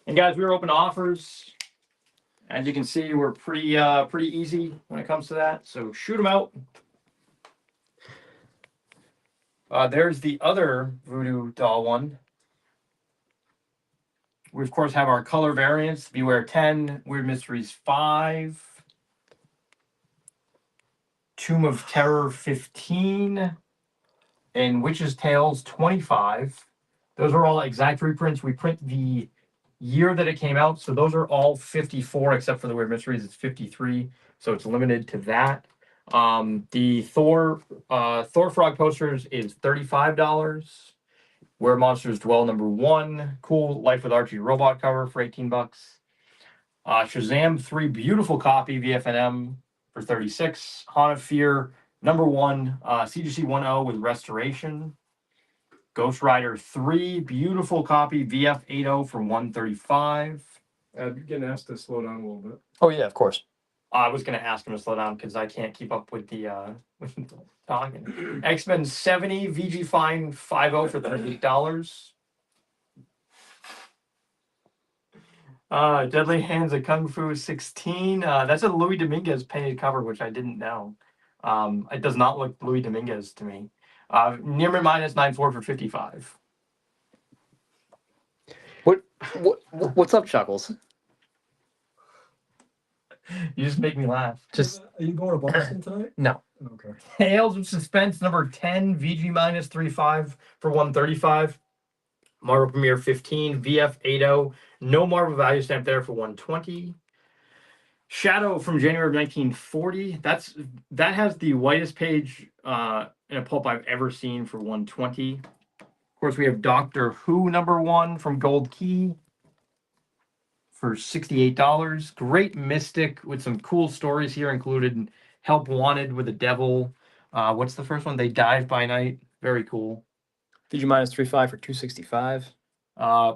And guys, we were open to offers. As you can see, we're pretty easy when it comes to that. So shoot them out. There's the other voodoo doll one. We of course have our color variants: Beware 10, Weird Mysteries 5, Tomb of Terror 15, and Witch's Tales 25. Those are all exact reprints. We print the year that it came out, so those are all 54, except for the Weird Mysteries, it's 53, so it's limited to that. The Thor Frog posters is $35. Where Monsters Dwell #1, cool Life with Archie robot cover for $18. Shazam 3 beautiful copy VFNM for $36. Haunt of Fear #1 CGC 1.0 with restoration. Ghost Rider 3 beautiful copy VF 8.0 for $135. You're getting asked to slow down a little bit. Oh yeah, of course. I was going to ask him to slow down because I can't keep up with the talking. X-Men 70 VG Fine 5.0 for $38. Deadly Hands of Kung Fu 16. That's a Louis Dominguez painted cover, which I didn't know. It does not look Louis Dominguez to me. Nearman minus 9.4 for $55. What's up, Chuckles? You just make me laugh. Just Are you going to Boston tonight? no. Okay. Tales of Suspense #10 VG minus 3.5 for $135. Marvel Premiere 15 VF 8.0. No Marvel value stamp there for $120. Shadow from January of 1940. That has the whitest page in a pulp I've ever seen for $120. Of course, we have Doctor Who #1 from Gold Key for $68. Great Mystic with some cool stories here included. Help Wanted with a Devil. What's the first one? They Dive by Night. Very cool. VG minus 3.5 for $265.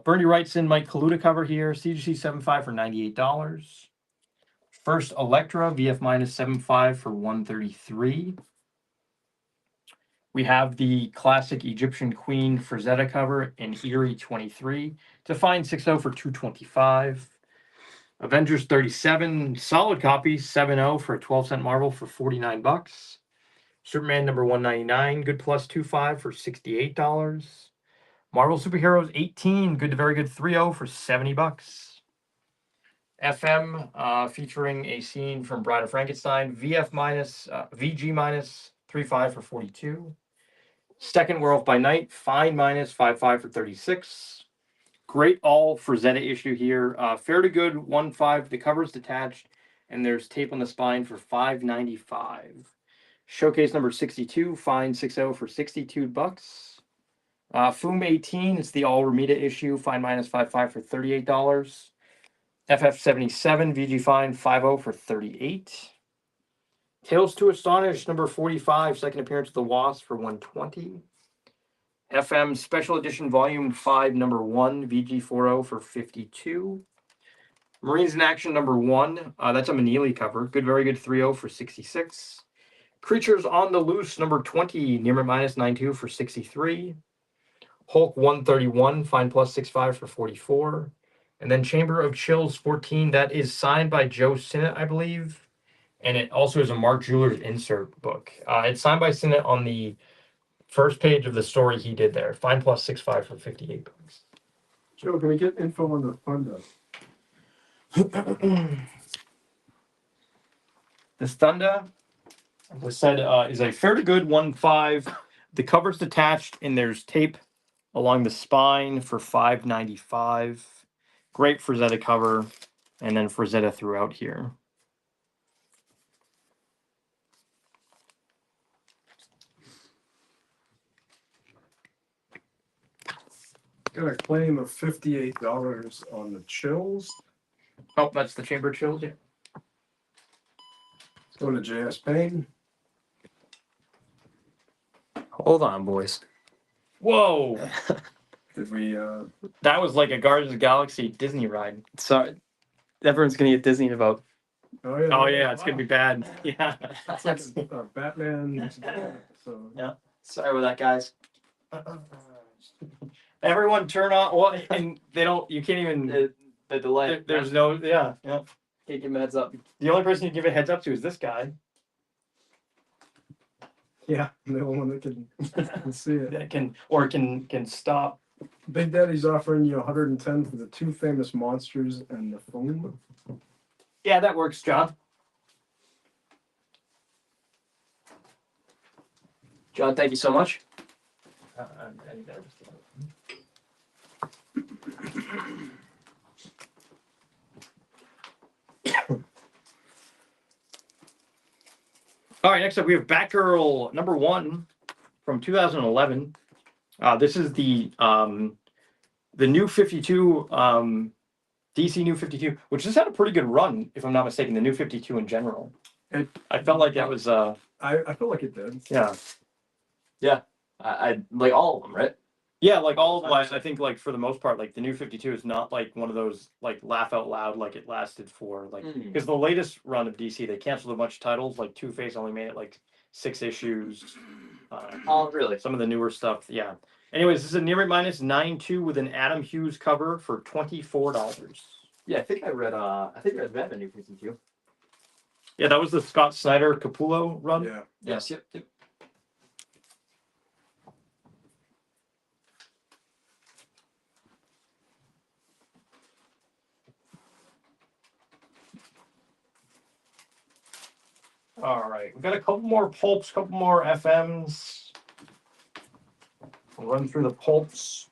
Bernie Wrightson, Mike Kaluta cover here. CGC 7.5 for $98. First Electra, VF minus 7.5 for $133. We have the classic Egyptian Queen Frazetta cover in Eerie 23. Define 6.0 for $225. Avengers 37, solid copy, 7.0 for a 12-cent Marvel for $49. Superman #199, good plus 2.5 for $68. Marvel Superheroes 18, good to very good 3.0 for $70. FM featuring a scene from Bride of Frankenstein, VG minus 3.5 for $42. Second Werewolf by Night, Fine minus 5.5 for $36. Great all Frazetta issue here. Fair to good 1.5. The cover's detached, and there's tape on the spine for $5.95. Showcase #62, Fine 6.0 for $62. Foom 18, it's the all Ramita issue, Fine minus 5.5 for $38. FF 77, VG Fine 5.0 for $38. Tales to Astonish #45, second appearance of the Wasp for $120. FM Special Edition Volume 5 #1, VG 4.0 for $52. Marines in Action #1, that's a Manili cover, good very good 3.0 for $66. Creatures on the Loose #20, Neiman minus 9.2 for $63. Hulk 131, Fine plus 6.5 for $44. And then Chamber of Chills 14, that is signed by Joe Sinnott, I believe. And it also is a Mark Jewelers insert book. It's signed by Sinnott on the first page of the story he did there. Fine plus 6.5 for $58. Joe, can we get info on the Thunder? This Thunder, as I said, is a fair to good 1.5. The cover's detached, and there's tape along the spine for $5.95. Great Frazetta cover, and then Frazetta throughout here. Got a claim of $58 on the Chills. Oh, that's the Chamber of Chills, yeah. Let's go to JS Payne. Hold on, boys. Whoa, Did we? that was like a Guardians of the Galaxy Disney ride. Sorry, everyone's gonna get Disney in about. Oh yeah. Oh yeah, it's gonna be bad. Yeah. It's like a Batman. So Yeah. Sorry about that, guys. Everyone turn on. Well, and they don't. You can't even. The delay. There's no. Yeah. Yeah. Can't give him a heads up. The only person you give a heads up to is this guy. yeah, the only one that can see it. That can stop. Big Daddy's offering you 110 for the two famous monsters and the phone. Yeah, that works, John. John, thank you so much. All right, next up we have Batgirl #1 from 2011. This is the New 52, DC New 52, which has had a pretty good run, if I'm not mistaken. The New 52 in general. I felt like that was I feel like it did. yeah. I like all of them, right? Yeah, like all of them. I think like for the most part, like the New 52 is not like one of those like laugh out loud like it lasted for like because the latest run of DC they canceled a bunch of titles. Like Two-Face only made it like 6 issues. Oh, really? Some of the newer stuff, yeah. Anyways, this is a near minus 9.2 with an Adam Hughes cover for $24. Yeah, I think I read Batman New 52. Yeah, that was the Scott Snyder Capullo run. Yeah. Yes. Yep. All right, we've got a couple more pulps, couple more FMs. We'll run through the pulps.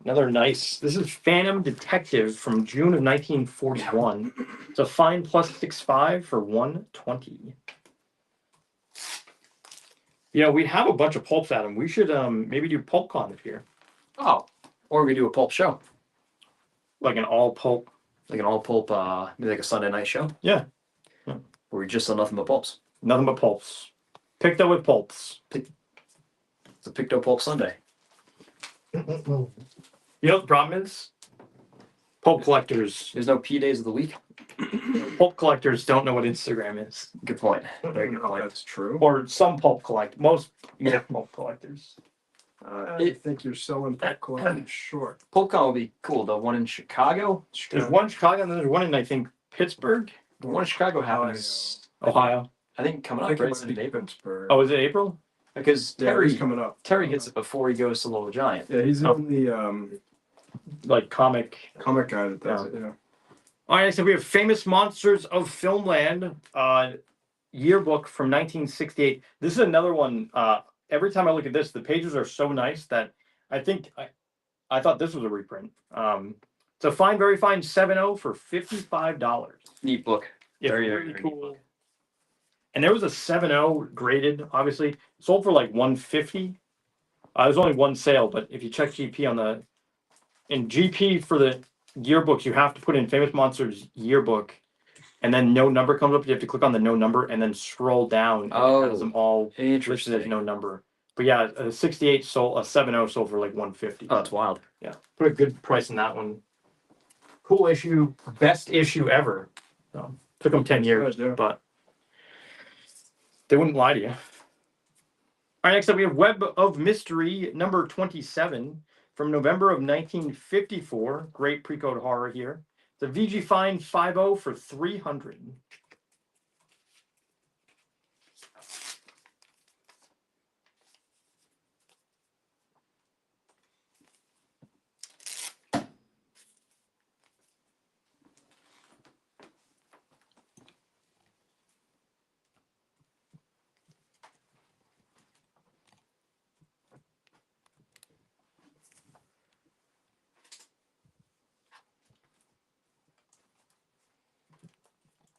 Another nice. This is Phantom Detective from June of 1941. It's a fine +6.5 for $120. Yeah, we have a bunch of pulps, Adam. We should maybe do PulpCon this year. Oh, or we do a pulp show, Like an all pulp. maybe like a Sunday night show. Yeah. Where we just sell nothing but pulps. Nothing but pulps. Picto with pulps. It's a Picto Pulp Sunday. You know what the problem is? Pulp collectors. There's no P days of the week. Pulp collectors don't know what Instagram is. Good point. Very good Oh, point. that's true. Or some pulp most pulp collectors. I think you're selling pulp collecting short. PulpCon will be cool. The one in Chicago. There's one in Chicago and then there's one in I think Pittsburgh, The one in Chicago happens. Ohio. I think coming I up. think it Right? might be Pittsburgh. Oh, is it April? Because yeah, he's coming up. Terry gets it before he goes to Little Giant. Yeah, he's the Oh. only Like comic. comic guy that does it. Yeah. All right, so we have Famous Monsters of Filmland yearbook from 1968. This is another one. Every time I look at this, the pages are so nice that I think I thought this was a reprint. It's a fine, very fine 7.0 for $55. Neat book. Yeah, Very, very very neat cool. book. And there was a 7.0 graded, obviously, sold for like $150. There's only one sale, but if you check GP in GP for the yearbooks, you have to put in Famous Monsters yearbook, and then no number comes up. You have to click on the no number and then scroll down. And it has them all listed as Interesting. no number. But yeah, a 68 sold, a 7.0 sold for like $150. Oh, that's wild. Yeah, put a good price in that one. Cool issue, best issue ever. So, took them 10 years, Good, yeah. but they wouldn't lie to you. All right, next up we have Web of Mystery number 27 from November of 1954. Great pre-code horror here. It's a VG Fine 5.0 for $300.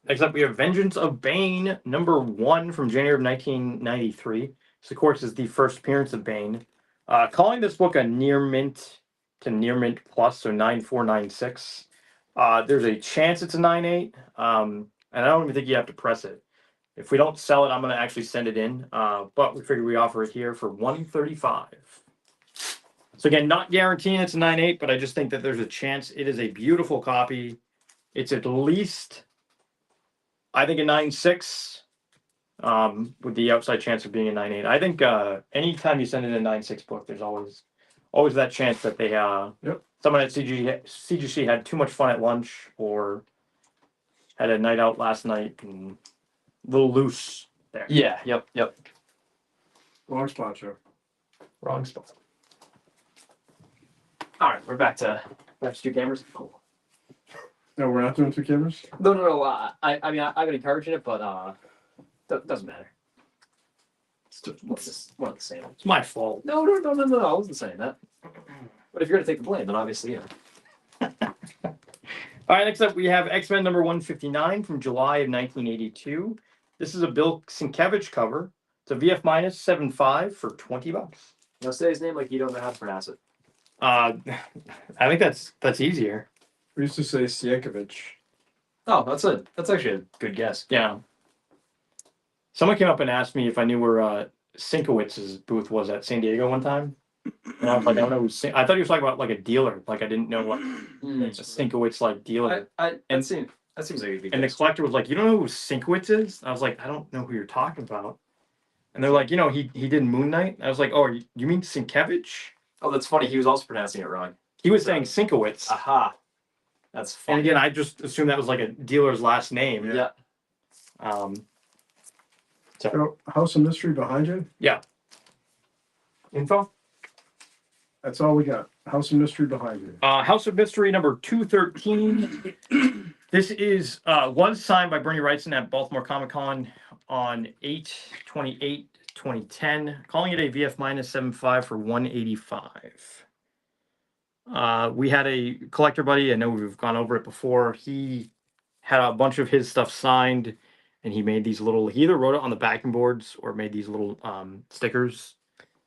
Next up, we have Vengeance of Bane, number 1 from January of 1993. This, of course, is the first appearance of Bane. Calling this book a near mint to near mint plus, so 9496. There's a chance it's a 98, and I don't even think you have to press it. If we don't sell it, I'm gonna actually send it in. But we figured we offer it here for $135. So again, not guaranteeing it's a 9.8, but I just think that there's a chance it is a beautiful copy. It's at least, I think, a 9.6. With the outside chance of being a 9.8. I think anytime you send in a 9.6 book, there's always that chance that they someone at CGC had too much fun at lunch or had a night out last night and a little loose there. Yeah. Yep. Wrong spot, Joe. Wrong spot. All right, we're back to two cameras. Cool. No, we're not doing 2 cameras? No. I mean, I've been encouraging it, but doesn't matter. It's one of the same. It's my fault. No. I wasn't saying that. But if you're gonna take the blame, then obviously, yeah. All right, next up we have X-Men number 159 from July of 1982. This is a Bill Sienkiewicz cover. It's a VF minus 7.5 for $20. Now say his name like you don't know how to pronounce it. I think that's easier. We used to say Sienkiewicz. Oh, that's actually a good guess. Yeah. Someone came up and asked me if I knew where Sienkiewicz's booth was at San Diego one time. And I was like, I don't know who I thought he was talking about like a dealer. Like I didn't know what a Sienkiewicz's like dealer. That seems like a good And the guess. collector was like, you don't know who Sienkiewicz's is? I was like, I don't know who you're talking about. And they're like, he did Moon Knight. I was like, oh, you mean Sienkiewicz? Oh, that's funny. He was also pronouncing it wrong. He was saying Sienkiewicz's. Aha. That's funny. And again, I just assumed that was like a dealer's last name. Yeah. So, House of Mystery behind you? Info? That's all we got. House of Mystery behind you. House of Mystery number 213. This was signed by Bernie Wrightson at Baltimore Comic Con on 8/28/2010, calling it a VF minus 7.5 for $185. We had a collector buddy. I know we've gone over it before. He had a bunch of his stuff signed, and he made these little. He either wrote it on the backing boards or made these little stickers,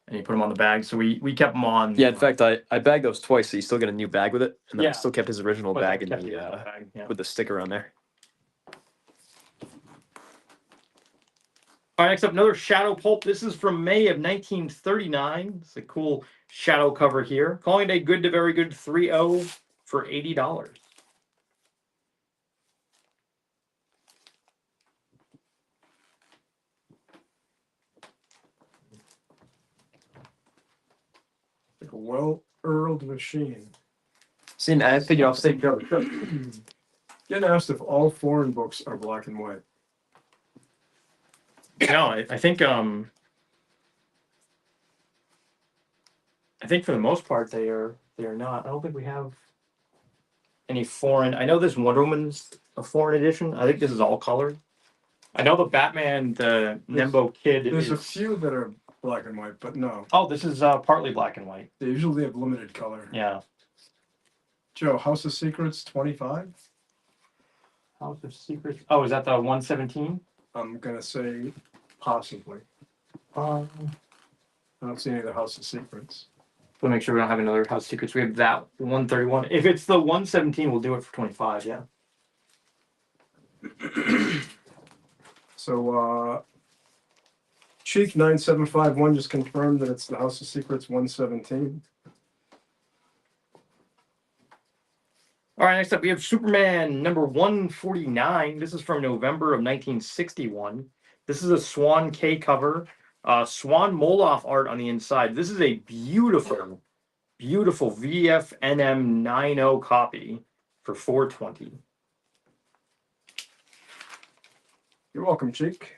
and he put them on the bag. So we kept them on. Yeah, in fact, I bagged those twice, so you still get a new bag with it, and then Yeah. I still kept his original But bag kept in it in the the bag, yeah. with the sticker on there. All right, next up, another Shadow Pulp. This is from May of 1939. It's a cool shadow cover here. Calling it a good to very good 3.0 for $80. Like a well-oiled machine. See, I figured I'll save cover. Getting asked if all foreign books are black and white. No, I think for the most part they are not. I don't think we have any foreign. I know this Wonder Woman's a foreign edition. I think this is all colored. I know the Batman, the Nembo Kid There's a is. few that are black and white, but no. Oh, this is partly black and white. They usually have limited color. Yeah. Joe, House of Secrets 25? House of Secrets. Oh, is that the 117? I'm going to say possibly. I don't see any of the House of Secrets. We'll make sure we don't have another House of Secrets. We have that 131. If it's the 117, we'll do it for 25. Yeah. So, Cheek 9751 just confirmed that it's the House of Secrets 117. All right, next up we have Superman number 149. This is from November of 1961. This is a Swan K cover. Swan Moloff art on the inside. This is a beautiful, beautiful VFNM 9.0 copy for $420. You're welcome, Cheek.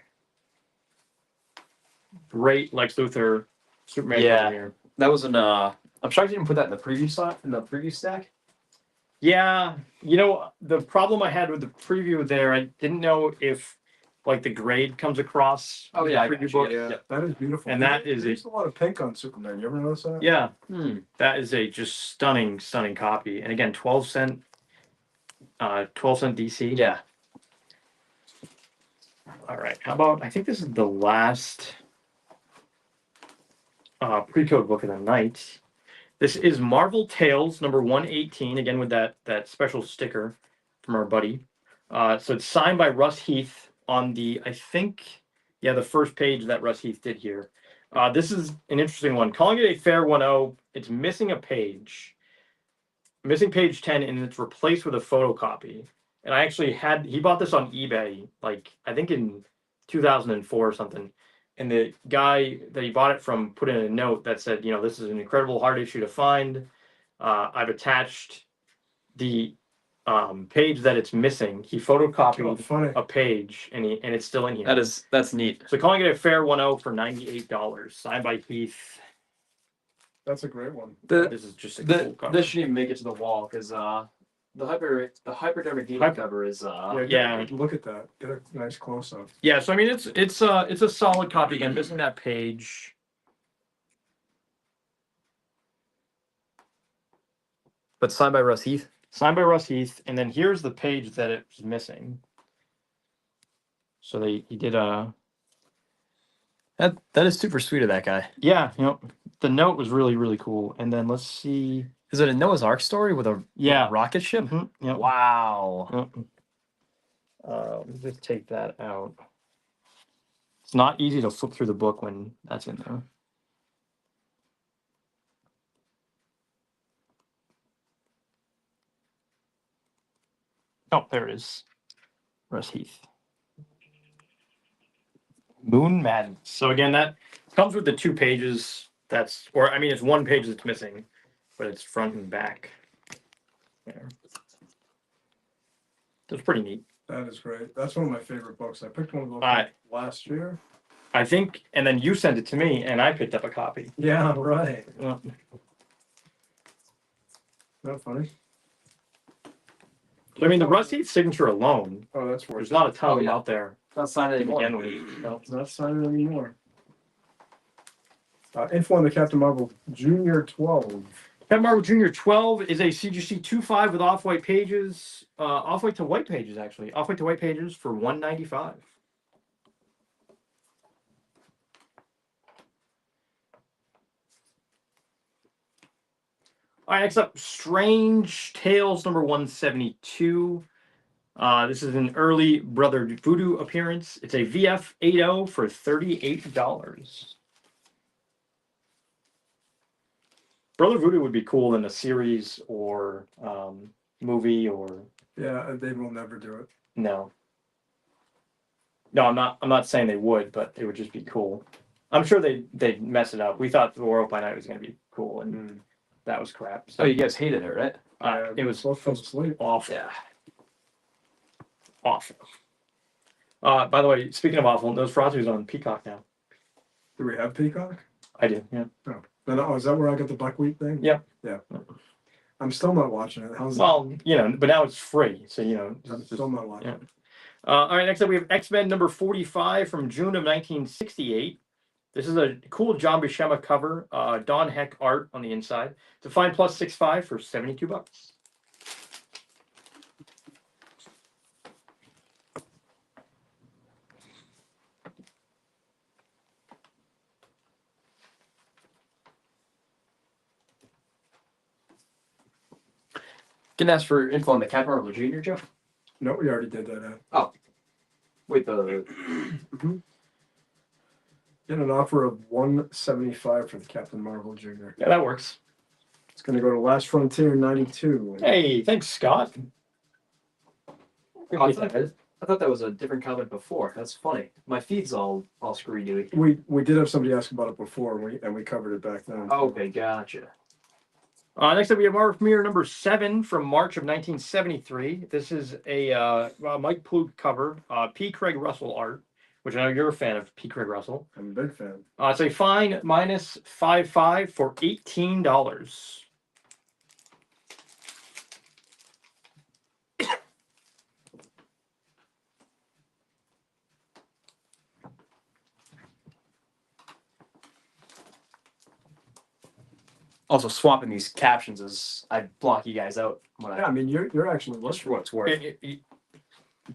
Great Lex Luthor Superman Yeah. cover here. That was an. I'm shocked you didn't put that in the preview slot in the preview stack. Yeah, the problem I had with the preview there, I didn't know if like the grade comes across. Oh, with yeah, I the got preview you, book. yeah. That is beautiful. And that is There's a lot of pink on Superman. You ever notice that? Yeah, Hmm. that is a just stunning, stunning copy. And again, 12 cent DC. Yeah. All right. How about I think this is the last pre-code book of the night. This is Marvel Tales number 118, again with that special sticker from our buddy. So it's signed by Russ Heath, on the, I think, yeah, the first page that Russ Heath did here. This is an interesting one. Calling it a fair 1-0. It's missing a page. Missing page 10, and it's replaced with a photocopy. And I actually he bought this on eBay, like, I think in 2004 or something. And the guy that he bought it from put in a note that said, you know, this is an incredible hard issue to find. I've attached the page that it's missing. He photocopied a page, and it's still in here. That's neat. So calling it a fair 1-0 for $98, signed by Heath. That's a great one. This is just a cool cover. This shouldn't even make it to the wall because the hypodermic needle cover is yeah. Look at that. Get a nice close up. Yeah, so I mean it's a solid copy again, missing that page. but signed by Russ Heath. Signed by Russ Heath, and then here's the page that it was missing. So he did a. That is super sweet of that guy. Yeah, you know, the note was really, really cool. And then let's see. Is it a Noah's Ark story with a rocket ship? Mm-hmm. Yep. Wow. Yep. Let me just take that out. It's not easy to flip through the book when that's in there. Oh, there it is. Russ Heath. Moon Madness. So again, that comes with the 2 pages. It's 1 page that's missing, but it's front and back. There. That's pretty neat. That is great. That's one of my favorite books. I picked one of those last year. I think, and then you sent it to me, and I picked up a copy. Yeah, right. Yeah. Not funny. I mean, the Russ Heath signature alone, Oh, that's worth there's not a ton of them out there. Not signed anymore. Again, It's not signed anymore. Info on the Captain Marvel Junior 12. Captain Marvel Junior 12 is a CGC 2.5 with off-white pages, off-white to white pages, actually. Off-white to white pages for $195. All right, next up, Strange Tales number 172. This is an early Brother Voodoo appearance. It's a VF 80 for $38. Brother Voodoo would be cool in a series or movie or. Yeah, they will never do it. No. No, I'm not saying they would, but it would just be cool. I'm sure they'd mess it up. We thought The World by Night was going to be cool, and that was crap. So, Oh, you guys hated it, right? it was both fell asleep. awful. Yeah. Awful. By the way, speaking of awful, those Frosties on Peacock now. Do we have Peacock? I do, yeah. Oh, is that where I got the buckwheat thing? Yep. Yeah. I'm still not watching it. How's Well, you know, but now it's free, so you know. that? I'm still not watching it. All right, next up we have X-Men number 45 from June of 1968. This is a cool John Buscema cover, Don Heck art on the inside. It's a fine plus 6.5 for $72. Can ask for info on the Captain Marvel Junior, Joe? No, we already did that. Wait, the Get an offer of $175 for the Captain Marvel Junior. Yeah, that works. It's going to go to Last Frontier 92. Hey, thanks, Scott. I thought that was a different comment before. That's funny. My feed's all screwy dooey. We did have somebody ask about it before, and we covered it back then. Okay, gotcha. Next up, we have Marvel Premiere number 7 from March of 1973. This is a Mike Ploog cover, P. Craig Russell art, which I know you're a fan of P. Craig Russell. I'm a big fan. It's a fine minus 5.5 for $18. Also, swapping these captions is I block you guys out when Yeah, I mean, you're actually just for what it's worth.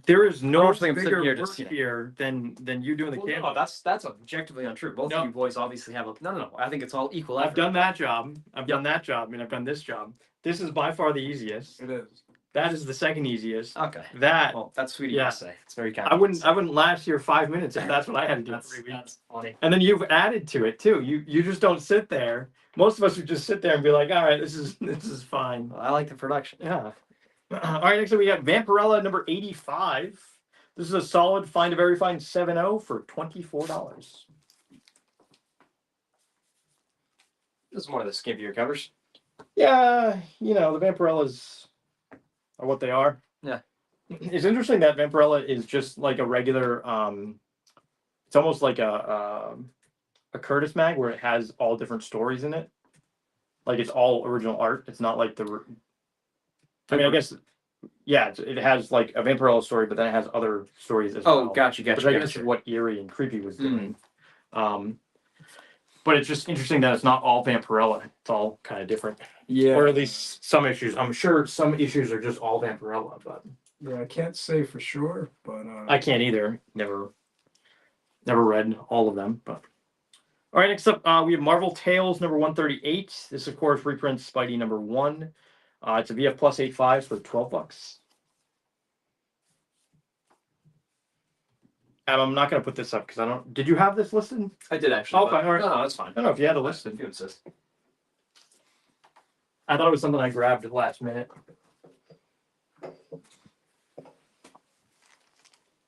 There is no Unfortunately, I'm sitting bigger here work just, here than you doing the Well, camera. no, that's objectively untrue. Both No. of you boys obviously have a no. I think it's all equal effort. I've done that job. I've done that job, and I've done this job. This is by far the easiest. It is. That is the second easiest. Okay. That Well, that's sweet of you Yeah. to say. It's very kind. I wouldn't last here 5 minutes if that's what I had to do. That's funny. And then you've added to it too. You just don't sit there. Most of us would just sit there and be like, all right, this is fine. Well, I like the production. Yeah. All right, next up we got Vampirella number 85. This is a solid find a very fine 7.0 for $24. This is one of the skimpier covers. Yeah, the Vampirellas are what they are. Yeah. It's interesting that Vampirella is just like a regular it's almost like a Curtis mag where it has all different stories in it. Like it's all original art. It's not like I guess it has like a Vampirella story, but then it has other stories as well. Oh, gotcha. Which I guess is what Eerie and Creepy was doing. But it's just interesting that it's not all Vampirella. It's all kind of different. Yeah. Or at least some issues. I'm sure some issues are just all Vampirella, but Yeah, I can't say for sure, but I can't either. Never read all of them. But all right, next up we have Marvel Tales number 138. This of course reprints Spidey number 1. It's a VF plus 8.5 for $12. I'm not going to put this up because I don't. Did you have this listed? I did actually. Okay, all right. No, that's fine. I don't know if you had it listed. If you insist. I thought it was something I grabbed at the last minute.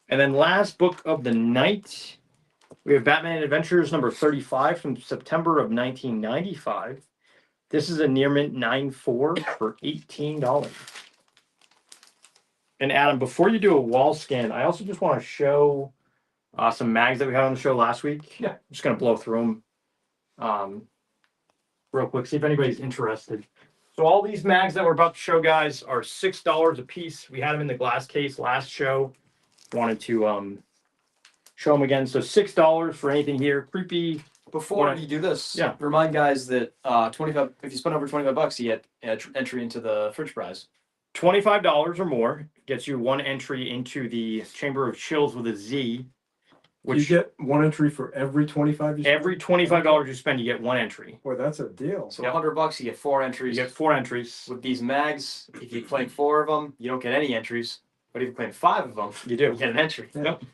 And then last book of the night, we have Batman Adventures number 35 from September of 1995. This is a near mint 9.4 for $18. And Adam, before you do a wall scan, I also just want to show some mags that we had on the show last week. Yeah. I'm just going to blow through them real quick, see if anybody's interested. So all these mags that we're about to show, guys, are $6 a piece. We had them in the glass case last show. Wanted to show them again. So $6 for anything here. Creepy. Before you do this, Yeah. remind guys that 25. If you spend over $25, you get entry into the fridge prize. $25 or more gets you one entry into the Chamber of Chills with a Z. Which you get one entry for every 25 you spend? every $25 you spend, you get one entry. Boy, that's a deal. So Yep. $100, you get 4 You entries. get 4 entries. With these mags, if you claim 4 of them, you don't get any entries. But if you claim 5 of them, You do. you get an entry. Yep.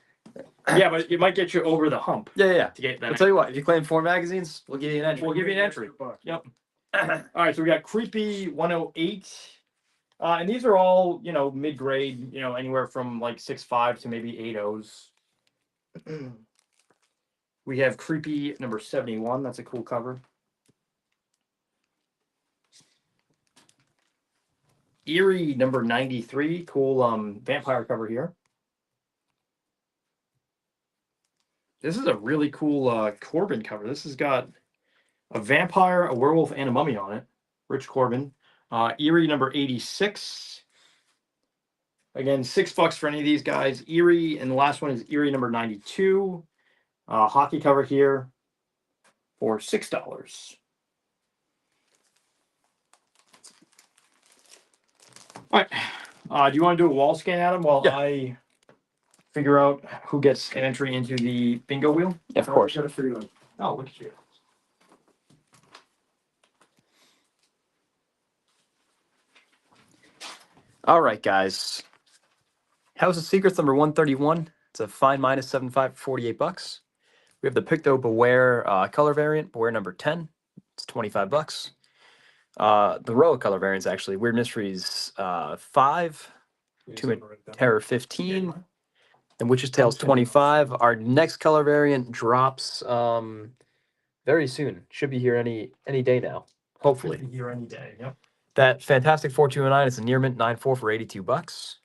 Yeah, but it might get you over the hump Yeah. to get that. I'll tell you what, if you claim 4 magazines, we'll give you an entry. We'll give you an entry. $100. Yep. All right, so we got Creepy 108. And these are all, mid-grade, anywhere from like 6.5 to maybe 8.0s. We have Creepy number 71. That's a cool cover. Eerie number 93. Cool vampire cover here. This is a really cool Corbin cover. This has got a vampire, a werewolf, and a mummy on it. Rich Corbin. Eerie number 86. Again, $6 for any of these guys. Eerie, and the last one is Eerie number 92. Hockey cover here for $6. All right. Do you want to do a wall scan, Adam, while I figure out who gets an entry into the bingo wheel? Yeah, of course. Gotta figure it out. Oh, look at you. All right, guys. House of Secrets number 131. It's a fine minus 7.5 for $48. We have the Picto Beware color variant, Beware number 10. It's $25. The Roa color variants actually. Weird Mysteries 5, Terror 15, and Witch's Tales 25. Our next color variant drops very soon. Should be here any day now. Hopefully. Here any day. Yep. That Fantastic 429 is a near mint 9.4 for $82.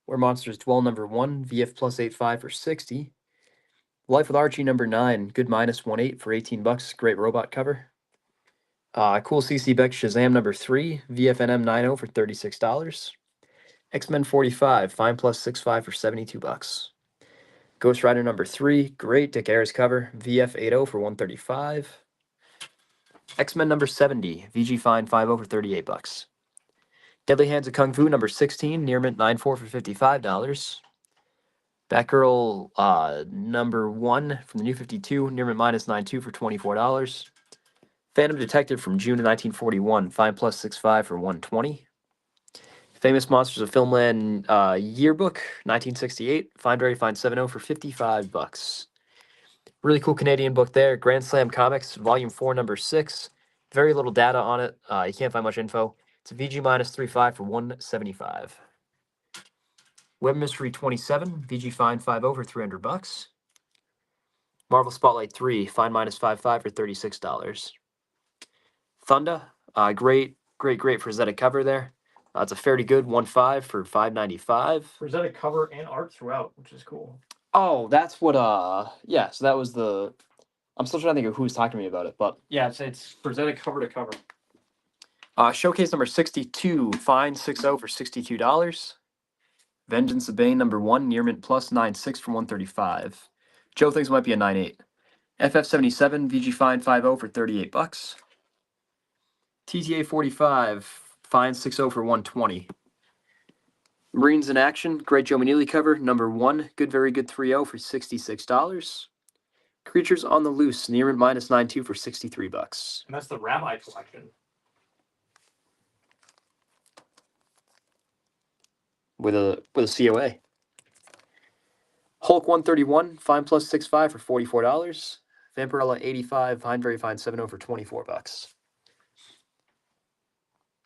Where Monsters Dwell number 1, VF plus 8.5 for $60. Life with Archie number 9, good minus 1.8 for $18. Great robot cover. Cool CC Beck Shazam number 3, VFNM 9.0 for $36. X-Men 45, fine plus 6.5 for $72. Ghost Rider number 3, great Dick Ayers cover, VF 8.0 for $135. X-Men number 70, VG fine 5.0 for $38. Deadly Hands of Kung Fu number 16, near mint 9.4 for $55. Batgirl number 1 from the New 52, near mint minus 9.2 for $24. Phantom Detective from June of 1941, fine plus 6.5 for $120. Famous Monsters of Filmland yearbook, 1968. Find Very Fine 7.0 for $55. Really cool Canadian book there. Grand Slam Comics, Volume 4, Number 6. Very little data on it. You can't find much info. It's a VG minus 3.5 for $175. Web Mystery 27, VG Fine 5.0 for $300. Marvel Spotlight 3, Fine minus 5.5 for $36. Thunda, great Frazetta cover there. It's a fairly good 1.5 for $5.95. Rosetta cover and art throughout, which is cool. Oh, that's what. Yeah. So that was the. I'm still trying to think of who was talking to me about it, but Yeah, it's Rosetta cover to cover. showcase number 62, Fine 6.0 for $62. Vengeance of Bane number 1, Near Mint Plus 9.6 for $135. Joe thinks it might be a 9.8. FF77, VG Fine 5.0 for $38. TTA 45, Fine 6.0 for $120. Marines in Action, Great Joe Manili cover, number 1, Good Very Good 3.0 for $66. Creatures on the Loose, Near Mint minus 9.2 for $63. And that's the Rabbi collection. With a COA. Hulk 131, Fine plus 6.5 for $44. Vampirella 85, Fine Very Fine 7.0 for $24.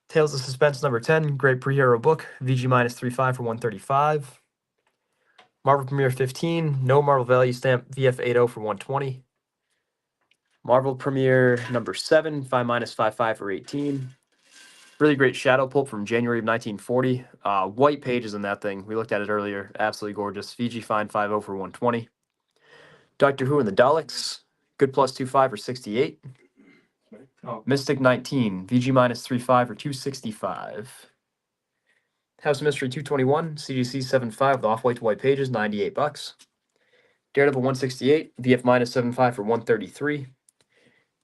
Tales of Suspense number 10, great pre-hero book, VG minus 3.5 for $135. Marvel Premiere 15, no Marvel Value Stamp, VF 8.0 for $120. Marvel Premiere number 7, Fine minus 5.5 for $18. Really great shadow pulp from January of 1940. White pages in that thing. We looked at it earlier. Absolutely gorgeous. VG Fine 5.0 for $120. Doctor Who and the Daleks, good plus 2.5 for $68. Oh. Mystic 19, VG minus 3.5 for $265. House of Mystery 221, CGC 7.5 with off-white to white pages, $98. Daredevil 168, VF minus 7.5 for $133.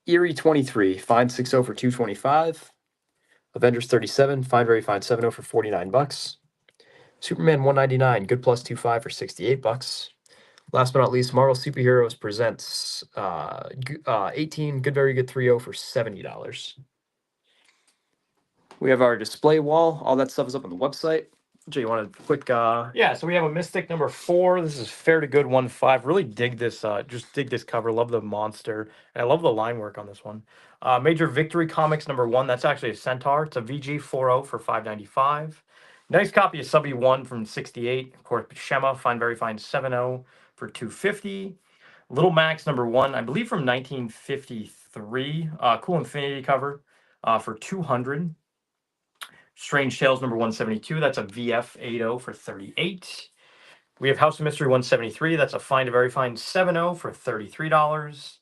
Eerie 23, Fine 6.0 for $225. Avengers 37, Fine Very Fine 7.0 for $49. Superman 199, good plus 2.5 for $68. Last but not least, Marvel Superheroes presents 18, Good Very Good 3.0 for $70. We have our display wall. All that stuff is up on the website. Jay, you want a quick? Yeah, so we have a Mystic number 4. This is Fair to Good 1.5. Really dig this. Just dig this cover. Love the monster, and I love the line work on this one. Major Victory Comics number 1. That's actually a Centaur. It's a VG 4.0 for $5.95. Nice copy of Subby 1 from '68. Of course, Shema Fine Very Fine 7.0 for $250. Little Max number 1, I believe from 1953. Cool Infinity cover for $200. Strange Tales number 172. That's a VF 8.0 for $38. We have House of Mystery 173. That's a Fine to Very Fine 7.0 for $33.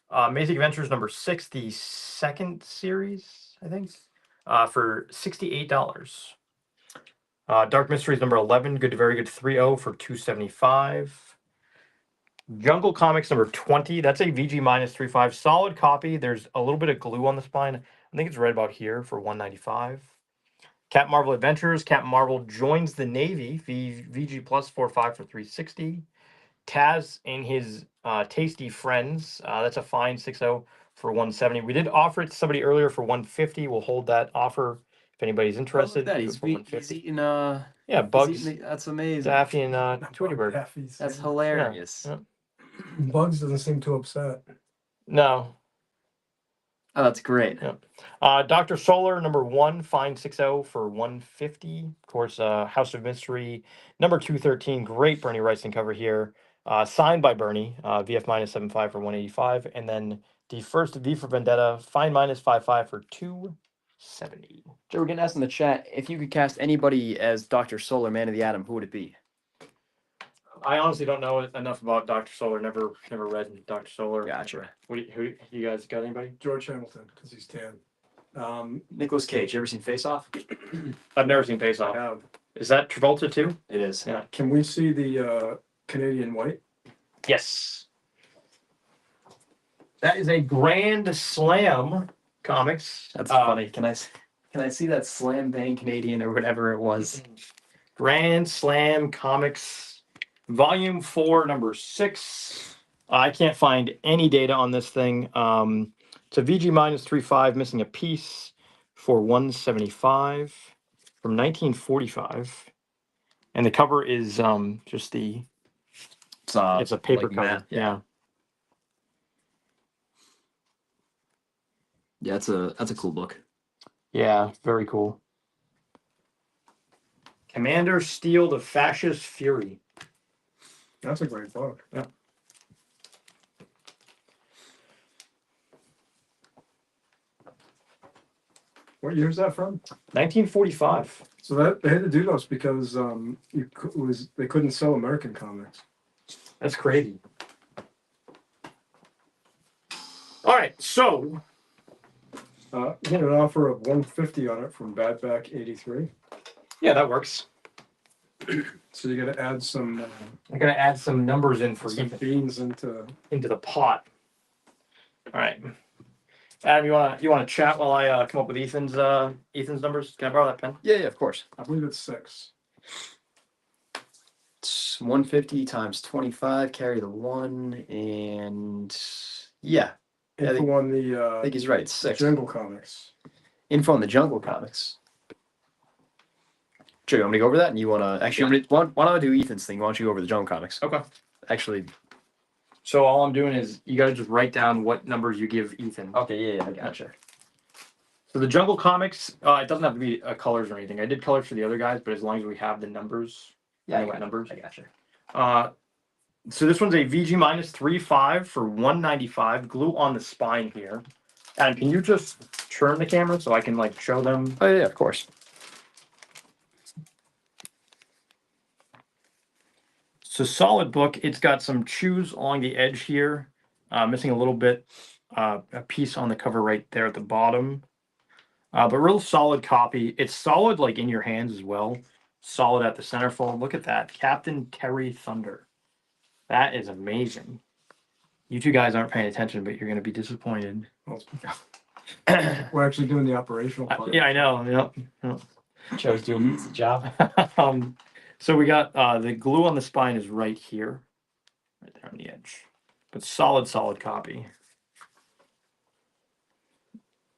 Amazing Adventures number 6, the second series, I think, for $68. Dark Mysteries number 11, Good to Very Good 3.0 for $275. Jungle Comics number 20. That's a VG minus 3.5. Solid copy. There's a little bit of glue on the spine. I think it's right about here for $195. Captain Marvel Adventures. Captain Marvel joins the Navy. VG plus 4.5 for $360. Taz and his Tasty Friends. That's a Fine 6.0 for $170. We did offer it to somebody earlier for $150. We'll hold that offer if anybody's interested. That he's eating. Yeah, Bugs, that's amazing. Daffy, and Tweety Bird. That's hilarious. Yeah. Bugs doesn't seem too upset. No. Oh, that's great. Yeah. Dr. Solar number 1, Fine 6.0 for $150. Of course, House of Mystery number 213. Great Bernie Wrightson cover here. Signed by Bernie. VF minus 7.5 for $185. And then the first V for Vendetta, Fine minus 5.5 for $270. Joe, we're getting asked in the chat if you could cast anybody as Dr. Solar, Man of the Atom, who would it be? I honestly don't know enough about Dr. Solar. Never read Dr. Solar. Gotcha. Who you guys got? Anybody? George Hamilton, because he's tan. Nicolas Cage. You ever seen Face Off? I've never seen Face Off. I have. Is that Travolta too? It is. Yeah. Can we see the Canadian white? Yes. That is a Grand Slam Comics. That's funny. Can I see that Slam Bang Canadian or whatever it was? Grand Slam Comics, Volume 4, Number 6. I can't find any data on this thing. It's a VG minus 3.5, missing a piece for $175. from 1945, and the cover is just the. It's a paper like cover. matte, Yeah. Yeah, that's a cool book. Yeah, very cool. Commander Steel, the Fascist Fury. That's a great book. Yeah. What year is that from? 1945. So that they had to do those because they couldn't sell American comics. That's crazy. All right, so You had an offer of $150 on it from Badback 83. yeah, that works. So you got to add some I'm gonna add some numbers in for some Ethan beans into. into the pot. All right, Adam, you wanna chat while I come up with Ethan's numbers? Can I borrow that pen? Yeah, of course. I believe it's 6. It's 150 times 25. Carry the 1, and yeah, Info on I the think he's right. It's 6. Jungle Comics. Info on the Jungle Comics. Joe, you want me to go over that? And you want to actually? Why don't I do Ethan's thing? Why don't you go over the Jungle Comics? Okay. Actually, So all I'm doing is you gotta just write down what numbers you give Ethan. okay, yeah, I gotcha. So the Jungle Comics, it doesn't have to be colors or anything. I did colors for the other guys, but as long as we have the numbers, Yeah, I know what numbers. I gotcha. So this one's a VG minus 3.5 for 195. Glue on the spine here. And can you just turn the camera so I can like show them? Oh yeah, of course. It's a solid book. It's got some chews along the edge here, missing a little bit, a piece on the cover right there at the bottom. But real solid copy. It's solid like in your hands as well. Solid at the centerfold. Look at that. Captain Terry Thunder. That is amazing. You two guys aren't paying attention, but you're going to be disappointed. We're actually doing the operational part. Yeah, I know. Yep. Joe's doing the job. So we got the glue on the spine is right here, right there on the edge. But solid copy.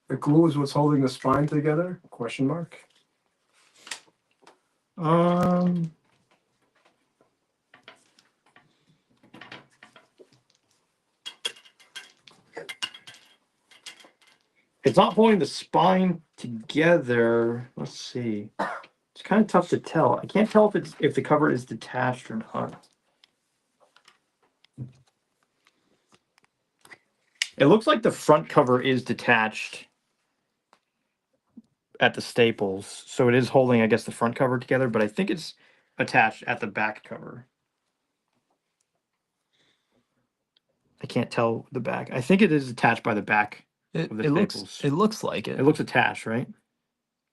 The glue is what's holding the spine together? Question mark. It's not holding the spine together. Let's see. It's kind of tough to tell. I can't tell if the cover is detached or not. It looks like the front cover is detached at the staples, so it is holding, I guess, the front cover together, but I think it's attached at the back cover. I can't tell the back. I think it is attached by the back. It of the staples. looks like it. It looks attached, right?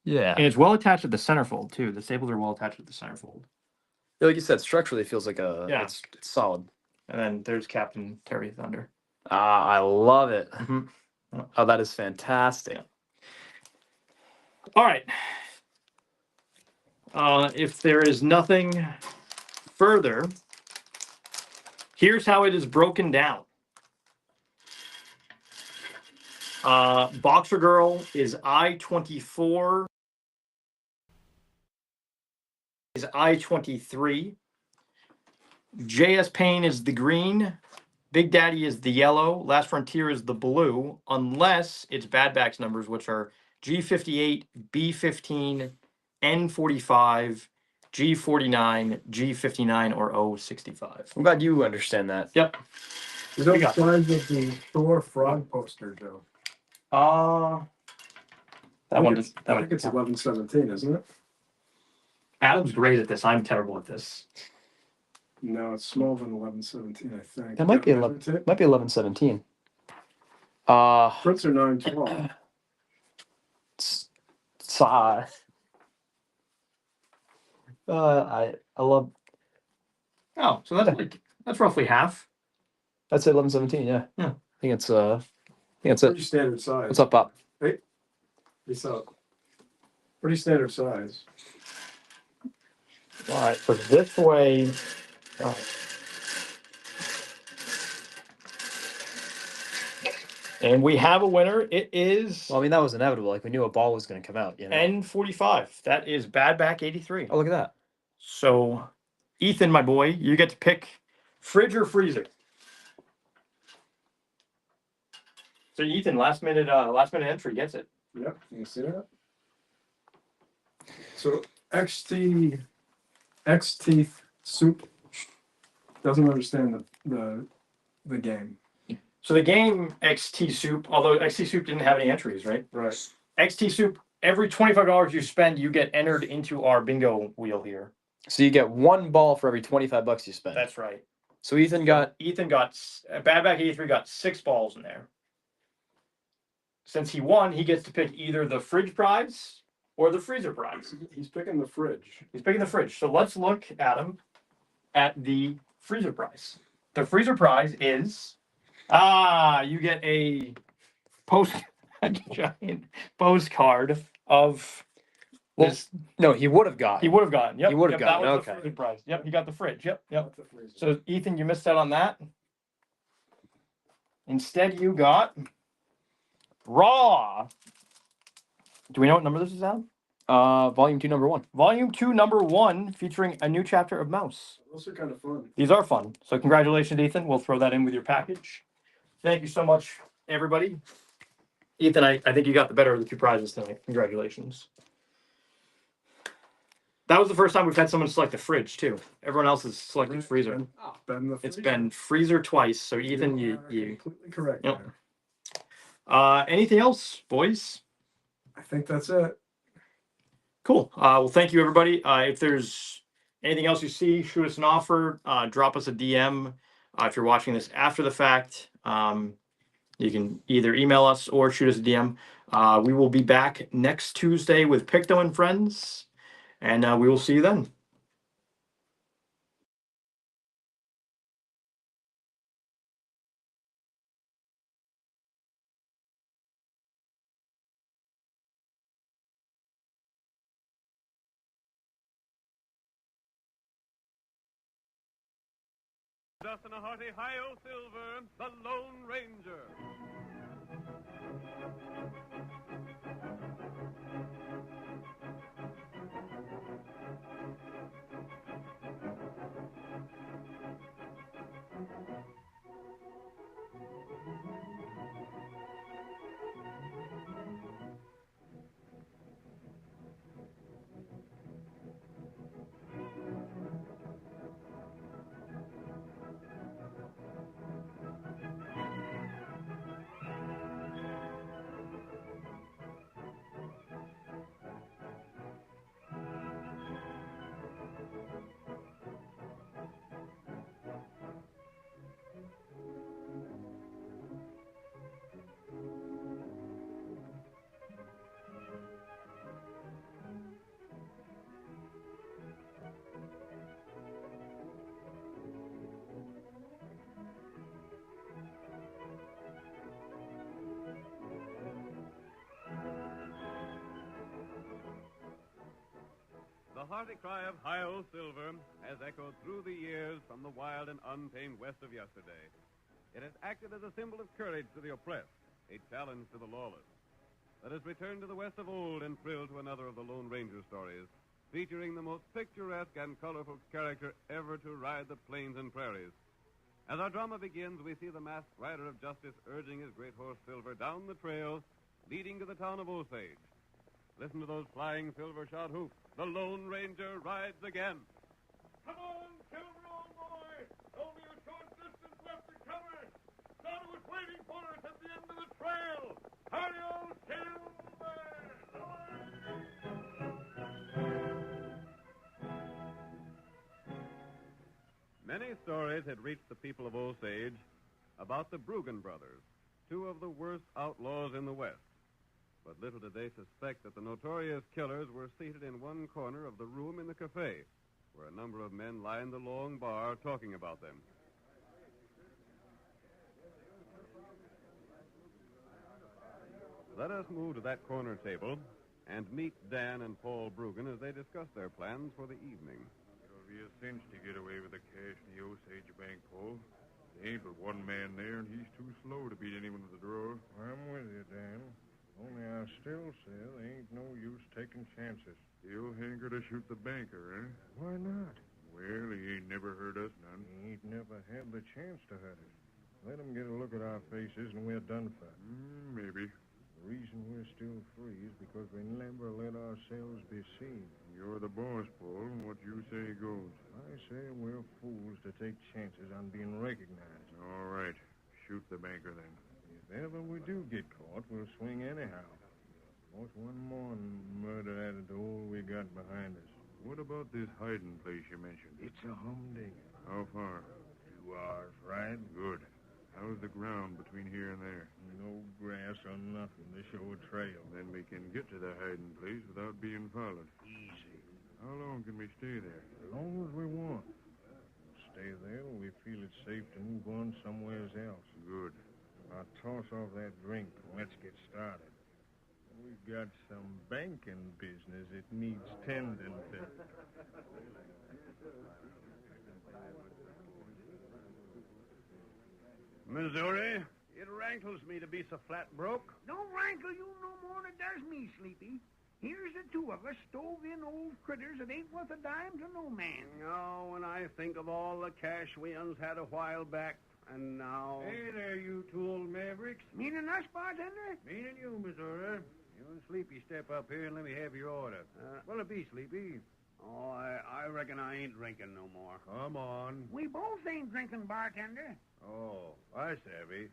Yeah. And it's well attached at the centerfold too. The staples are well attached at the centerfold. Like you said, structurally it feels like it's solid. And then there's Captain Terry Thunder. I love it. Mhm. Oh, that is fantastic. All right. If there is nothing further, here's how it is broken down. Boxer Girl is I-24. Is I-23. JS Payne is the green. Big Daddy is the yellow. Last Frontier is the blue, unless it's Badback's numbers, which are G58, B15, N45, G49, G59, or O65. I'm glad you understand that. Yep. Is that We the got size of the Thor frog poster, Joe? That one does. I think it's 11/17, isn't it? Adam's great at this. I'm terrible at this. No, it's smaller than 11/17, I think. That might be Yeah, 11. that's it. Might be 11/17. Prints are 9/12. I love. Oh, so that's roughly half. That's 11/17. Yeah. Yeah. I think it's it. Pretty standard size. What's up, Bob? Peace out. Pretty standard size. All right, so this way. And we have a winner. It is Well, I mean, that was inevitable. Like, we knew a ball was going to come out, you know? N45. That is Bad Back 83. Oh, look at that. So, Ethan, my boy, you get to pick fridge or freezer. So, Ethan, last minute entry gets it. Yep, you see that? So XT Soup doesn't understand the game. So the game XT Soup, although XT Soup didn't have any entries, right? Right. XT Soup, every $25 you spend, you get entered into our bingo wheel here. So you get one ball for every $25 you spend. That's right. So Ethan got Bad Back 83 got 6 balls in there. Since he won, he gets to pick either the fridge prize or the freezer prize. He's picking the fridge. He's picking the fridge. So let's look, Adam, at the freezer prize. The freezer prize is you get a giant postcard of this. no, he would have got. He would have gotten. Yep. He would have That gotten, was okay. the freezer prize. Yep. He got the fridge. Yep. Not the freezer. So Ethan, you missed out on that. Instead, you got Raw. Do we know what number this is, Adam? Volume 2, number 1. Volume 2, number 1, featuring a new chapter of Mouse. Those are kind of fun. These are fun. So congratulations, Ethan. We'll throw that in with your package. Thank you so much, everybody. Ethan, I think you got the better of the 2 prizes tonight. Congratulations. That was the first time we've had someone select the fridge, too. Everyone else has selected freezer. It's been freezer twice. So Ethan, you completely correct. Yep. There. Anything else, boys? I think that's it. Cool. Well, thank you, everybody. If there's anything else you see, shoot us an offer. Drop us a DM. If you're watching this after the fact, you can either email us or shoot us a DM. We will be back next Tuesday with Picto and Friends, and we will see you then. Dust and a hearty hi-yo silver, the Lone Ranger. The hearty cry of hi-yo silver has echoed through the years from the wild and untamed west of yesterday. It has acted as a symbol of courage to the oppressed, a challenge to the lawless. Let us return to the west of old and thrill to another of the Lone Ranger stories, featuring the most picturesque and colorful character ever to ride the plains and prairies. As our drama begins, we see the masked rider of justice urging his great horse Silver down the trail leading to the town of Osage. Listen to those flying silver-shod hoofs. The Lone Ranger rides again. Come on, Silver, old boy! Only a short distance left to cover. Don was waiting for us at the end of the trail. Hurry, old Silver! Many stories had reached the people of Osage about the Bruggen brothers, 2 of the worst outlaws in the West. But little did they suspect that the notorious killers were seated in one corner of the room in the cafe, where a number of men lined the long bar talking about them. Let us move to that corner table and meet Dan and Paul Bruggen as they discuss their plans for the evening. It'll be a cinch to get away with the cash in the Osage Bank, Paul. Ain't but one man there, and he's too slow to beat anyone with the draw. I'm with you, Dan. Only I still say there ain't no use taking chances. He'll hanker to shoot the banker, eh? Why not? Well, he ain't never hurt us none. He ain't never had the chance to hurt us. Let him get a look at our faces, and we're done for. Maybe. The reason we're still free is because we never let ourselves be seen. You're the boss, Paul, and what you say goes. I say we're fools to take chances on being recognized. All right. Shoot the banker, then. If ever we do get caught, we'll swing anyhow. What's one more murder added to all we got behind us? What about this hiding place you mentioned? It's a humdinger. How far? 2 hours ride. Good. How's the ground between here and there? No grass or nothing to show a trail. Then we can get to the hiding place without being followed. Easy. How long can we stay there? As long as we want. We'll stay there till we feel it's safe to move on somewhere else. Good. Now toss off that drink and let's get started. We've got some banking business it needs tending to. Missouri, it rankles me to be so flat broke. Don't rankle you no more than it does me, Sleepy. Here's the two of us stove in old critters that ain't worth a dime to no man. Oh, when I think of all the cash we uns had a while back, and now... Hey there, you two old mavericks. Meaning us, bartender? Meaning you, Missouri. You and Sleepy step up here and let me have your order. What'll it be, Sleepy? Oh, I reckon I ain't drinking no more. Come on. We both ain't drinking, bartender. Oh, I savvy.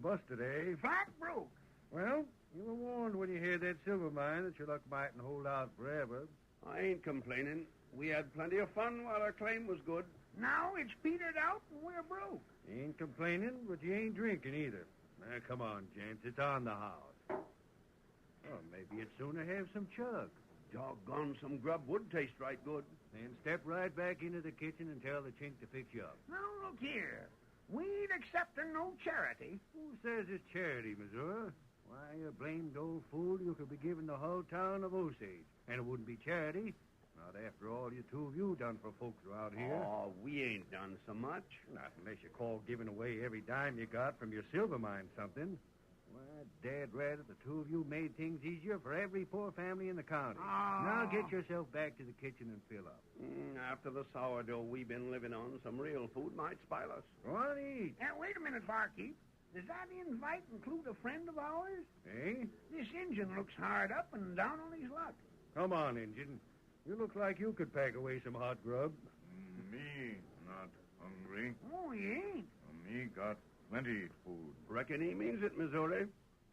Busted, eh? Flat broke. Well, you were warned when you had that silver mine that your luck mightn't hold out forever. I ain't complaining. We had plenty of fun while our claim was good. Now it's petered out and we're broke. You ain't complaining, but you ain't drinking either. Now, come on, gents. It's on the house. Oh, maybe you'd sooner have some chug. Doggone, some grub would taste right good. Then step right back into the kitchen and tell the chink to fix you up. Now, look here. We ain't accepting no charity. Who says it's charity, Missouri? Why, you blamed old fool, you could be giving the whole town of Osage. And it wouldn't be charity. Not after all you two of you done for folks around here. Oh, we ain't done so much. Not unless you call giving away every dime you got from your silver mine something. Why, Dad rather the two of you made things easier for every poor family in the county. Oh. Now get yourself back to the kitchen and fill up. After the sourdough we've been living on, some real food might spile us. Go on, eat. Now, wait a minute, barkeep. Does that invite include a friend of ours? Eh? This Injun looks hard up and down on his luck. Come on, Injun. You look like you could pack away some hot grub. Me not hungry. Oh, he ain't. Me got plenty food. Reckon he means it, Missouri.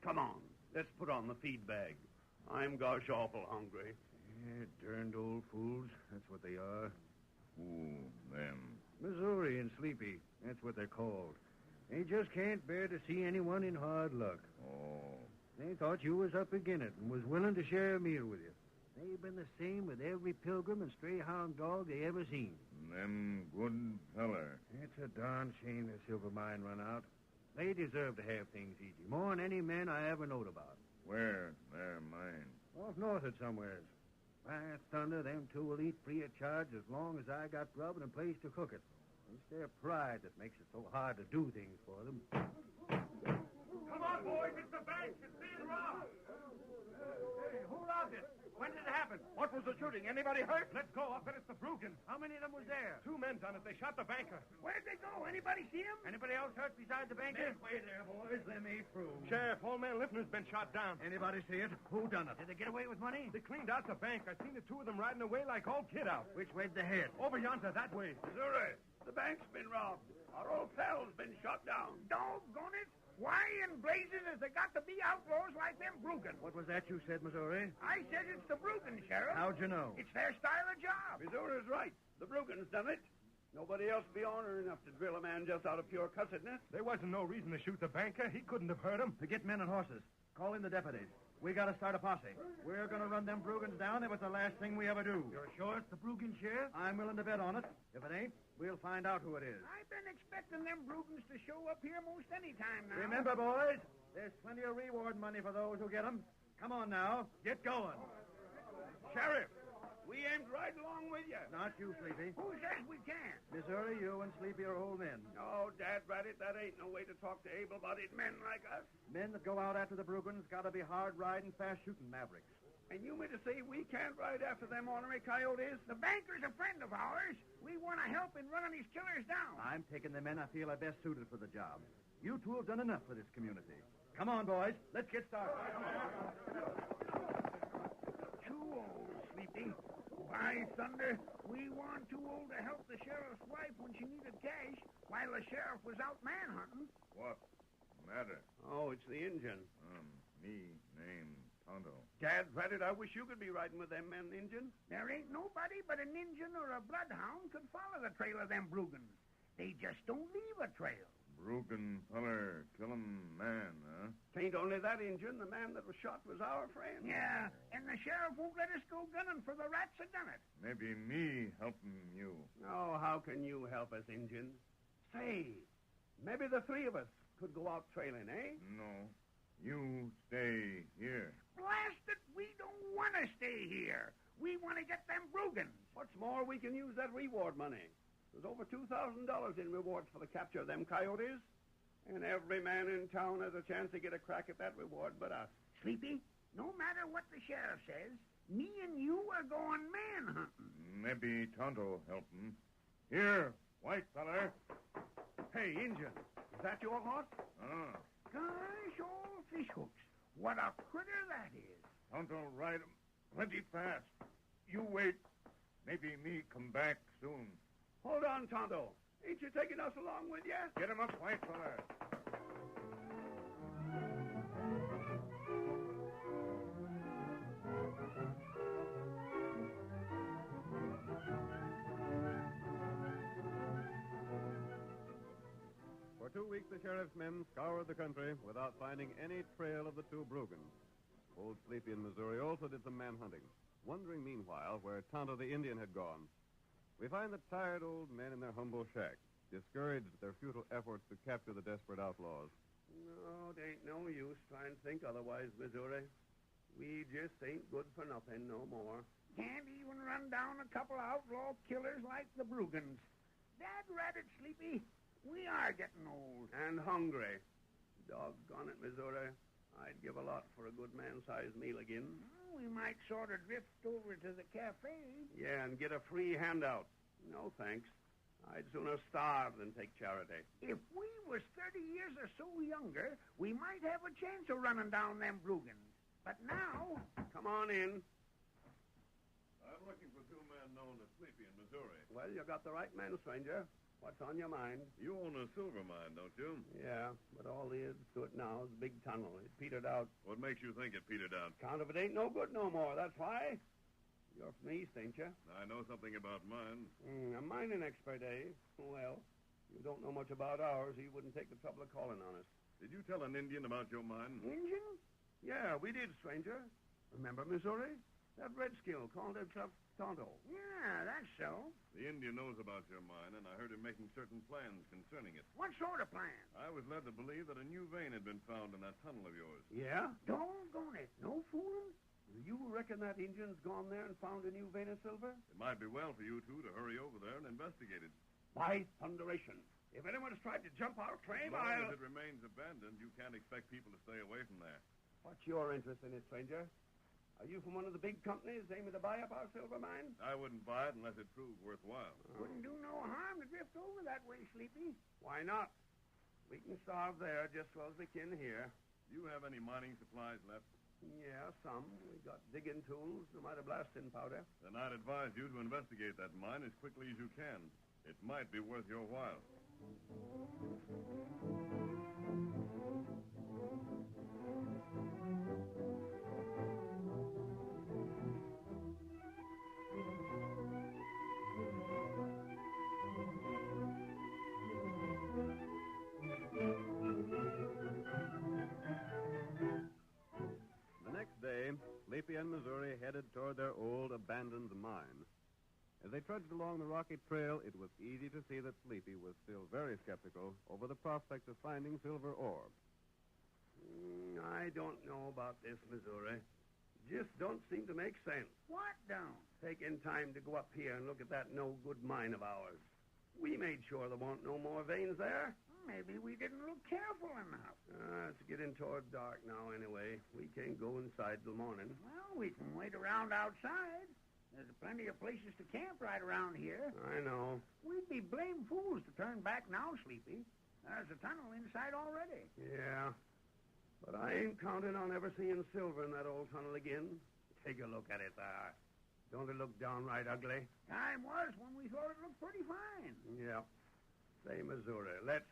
Come on, let's put on the feed bag. I'm gosh awful hungry. Yeah, darned old fools. That's what they are. Who, them? Missouri and Sleepy. That's what they're called. They just can't bear to see anyone in hard luck. Oh, They thought you was up agin it and was willing to share a meal with you. They've been the same with every pilgrim and stray hound dog they ever seen. them good feller. It's a darn shame the silver mine run out. They deserve to have things easy, more than any man I ever knowed about. Where? They're mine. Off north at somewheres. By thunder, them two will eat free of charge as long as I got grub and a place to cook it. It's their pride that makes it so hard to do things for them. Come on, boys. It's the bank. It's being robbed. Hey, who robbed it? When did it happen? What was the shooting? Anybody hurt? Let's go. I'll bet it's the Brugans. How many of them was there? 2 men done it. They shot the banker. Where'd they go? Anybody see him? Anybody else hurt besides the banker? Wait there, boys. Let me prove. Sheriff, old man Lifner's been shot down. Anybody see it? Who done it? Did they get away with money? They cleaned out the bank. I seen the 2 of them riding away like all kid out. Which way'd they head? Over yonder, that way. Missouri, the bank's been robbed. Our old pal's been shot down. Doggone it. Why in blazes has there got to be outlaws like them Brugans? What was that you said, Missouri? I said it's the Brugans, Sheriff. How'd you know? It's their style of job. Missouri's right. The Brugans done it. Nobody else be honor enough to drill a man just out of pure cussedness. There wasn't no reason to shoot the banker. He couldn't have hurt him. To get men and horses. Call in the deputies. We gotta start a posse. We're gonna run them Brugans down. It was the last thing we ever do. You're sure it's the Brugan, Sheriff? I'm willing to bet on it. If it ain't, we'll find out who it is. I've been expecting them Brugans to show up here most any time now. Remember, boys, there's plenty of reward money for those who get 'em. Come on now, get going. Sheriff, We aim to ride along with you. Not you, Sleepy. Who says we can't? Missouri, you and Sleepy are old men. No, Dad Ratted, that ain't no way to talk to able-bodied men like us. Men that go out after the Brugans got to be hard-riding, fast-shooting mavericks. And you mean to say we can't ride after them ornery coyotes? The banker's a friend of ours. We want to help in running these killers down. I'm taking the men I feel are best suited for the job. You two have done enough for this community. Come on, boys. Let's get started. Too old, Sleepy. By thunder, we weren't too old to help the sheriff's wife when she needed cash while the sheriff was out manhunting. What matter? Oh, it's the Injun. Me name Tonto. Dad Ratted, I wish you could be riding with them men, Injun. There ain't nobody but an Injun or a bloodhound could follow the trail of them Brugans. They just don't leave a trail. Brugen feller, killin' man, huh? Tain't only that, Injun. The man that was shot was our friend. Yeah, and the sheriff won't let us go gunning for the rats that done it. Maybe me helping you. Oh, how can you help us, Injun? Say, maybe the three of us could go out trailing, eh? No. You stay here. Blast it, we don't want to stay here. We want to get them Brugans. What's more, we can use that reward money. There's over $2,000 in rewards for the capture of them coyotes. And every man in town has a chance to get a crack at that reward but us. Sleepy, no matter what the sheriff says, me and you are going manhunting. Maybe Tonto help him. Here, white feller. Hey, Injun, is that your horse? Gosh, all fish hooks. What a critter that is. Tonto ride him plenty fast. You wait. Maybe me come back soon. Hold on, Tonto. Ain't you taking us along with you? Get him up, white feller. For 2 weeks, the sheriff's men scoured the country without finding any trail of the two Brugans. Old Sleepy in Missouri also did some manhunting, wondering meanwhile where Tonto the Indian had gone. We find the tired old men in their humble shack, discouraged at their futile efforts to capture the desperate outlaws. No, it ain't no use trying to think otherwise, Missouri. We just ain't good for nothing no more. Can't even run down a couple outlaw killers like the Brugans. Dad Ratted, Sleepy, we are getting old. And hungry. Doggone it, Missouri. I'd give a lot for a good man-sized meal again. We might sort of drift over to the cafe. Yeah, and get a free handout. No, thanks. I'd sooner starve than take charity. If we was 30 years or so younger, we might have a chance of running down them Brugans. But now... Come on in. I'm looking for two men known as Sleepy in Missouri. Well, you got the right man, stranger. What's on your mind? You own a silver mine, don't you? Yeah, but all there is to it now is a big tunnel. It petered out. What makes you think it petered out? Count of it ain't no good no more, that's why. You're from the east, ain't you? I know something about mine. A mining expert, eh? Well, you don't know much about ours, or you wouldn't take the trouble of calling on us. Did you tell an Indian about your mine? Indian? Yeah, we did, stranger. Remember Missouri? That Redskill called himself Tonto. Yeah, that's so. The Indian knows about your mine, and I heard him making certain plans concerning it. What sort of plan? I was led to believe that a new vein had been found in that tunnel of yours. Yeah? Doggone it. No fooling? You reckon that Indian's gone there and found a new vein of silver? It might be well for you two to hurry over there and investigate it. By thunderation. If anyone's tried to jump our claim, As long I'll... as it remains abandoned, you can't expect people to stay away from there. What's your interest in it, stranger? Are you from one of the big companies aiming to buy up our silver mine? I wouldn't buy it unless it proved worthwhile. Wouldn't do no harm to drift over that way, Sleepy. Why not? We can starve there just as well as we can here. Do you have any mining supplies left? Yeah, some. We got digging tools, some might have blasting powder. Then I'd advise you to investigate that mine as quickly as you can. It might be worth your while. Sleepy and Missouri headed toward their old abandoned mine. As they trudged along the rocky trail, it was easy to see that Sleepy was still very skeptical over the prospect of finding silver ore. I don't know about this, Missouri. just don't seem to make sense. What don't? Taking time to go up here and look at that no-good mine of ours. We made sure there weren't no more veins there. Maybe we didn't look careful enough. It's getting toward dark now anyway. We can't go inside till morning. Well, we can wait around outside. There's plenty of places to camp right around here. I know. We'd be blamed fools to turn back now, Sleepy. There's a tunnel inside already. Yeah. But I ain't counting on ever seeing Silver in that old tunnel again. Take a look at it there. Don't it look downright ugly? Time was when we thought it looked pretty fine. Yeah. Say, Missouri, let's...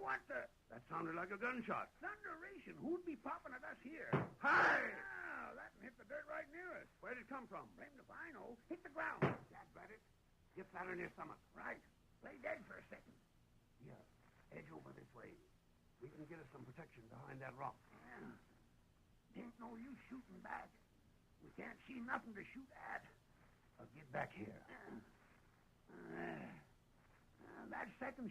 What the... That sounded like a gunshot. Thunderation. Who'd be popping at us here? Hi! Oh, that hit the dirt right near us. Where'd it come from? Blamed if I know. Hit the ground. That bet it. Get flat on your stomach. Right. Lay dead for a second. Yeah. Edge over this way. We can get us some protection behind that rock. Yeah. Ain't no use shooting back. We can't see nothing to shoot at. I'll get back here. That second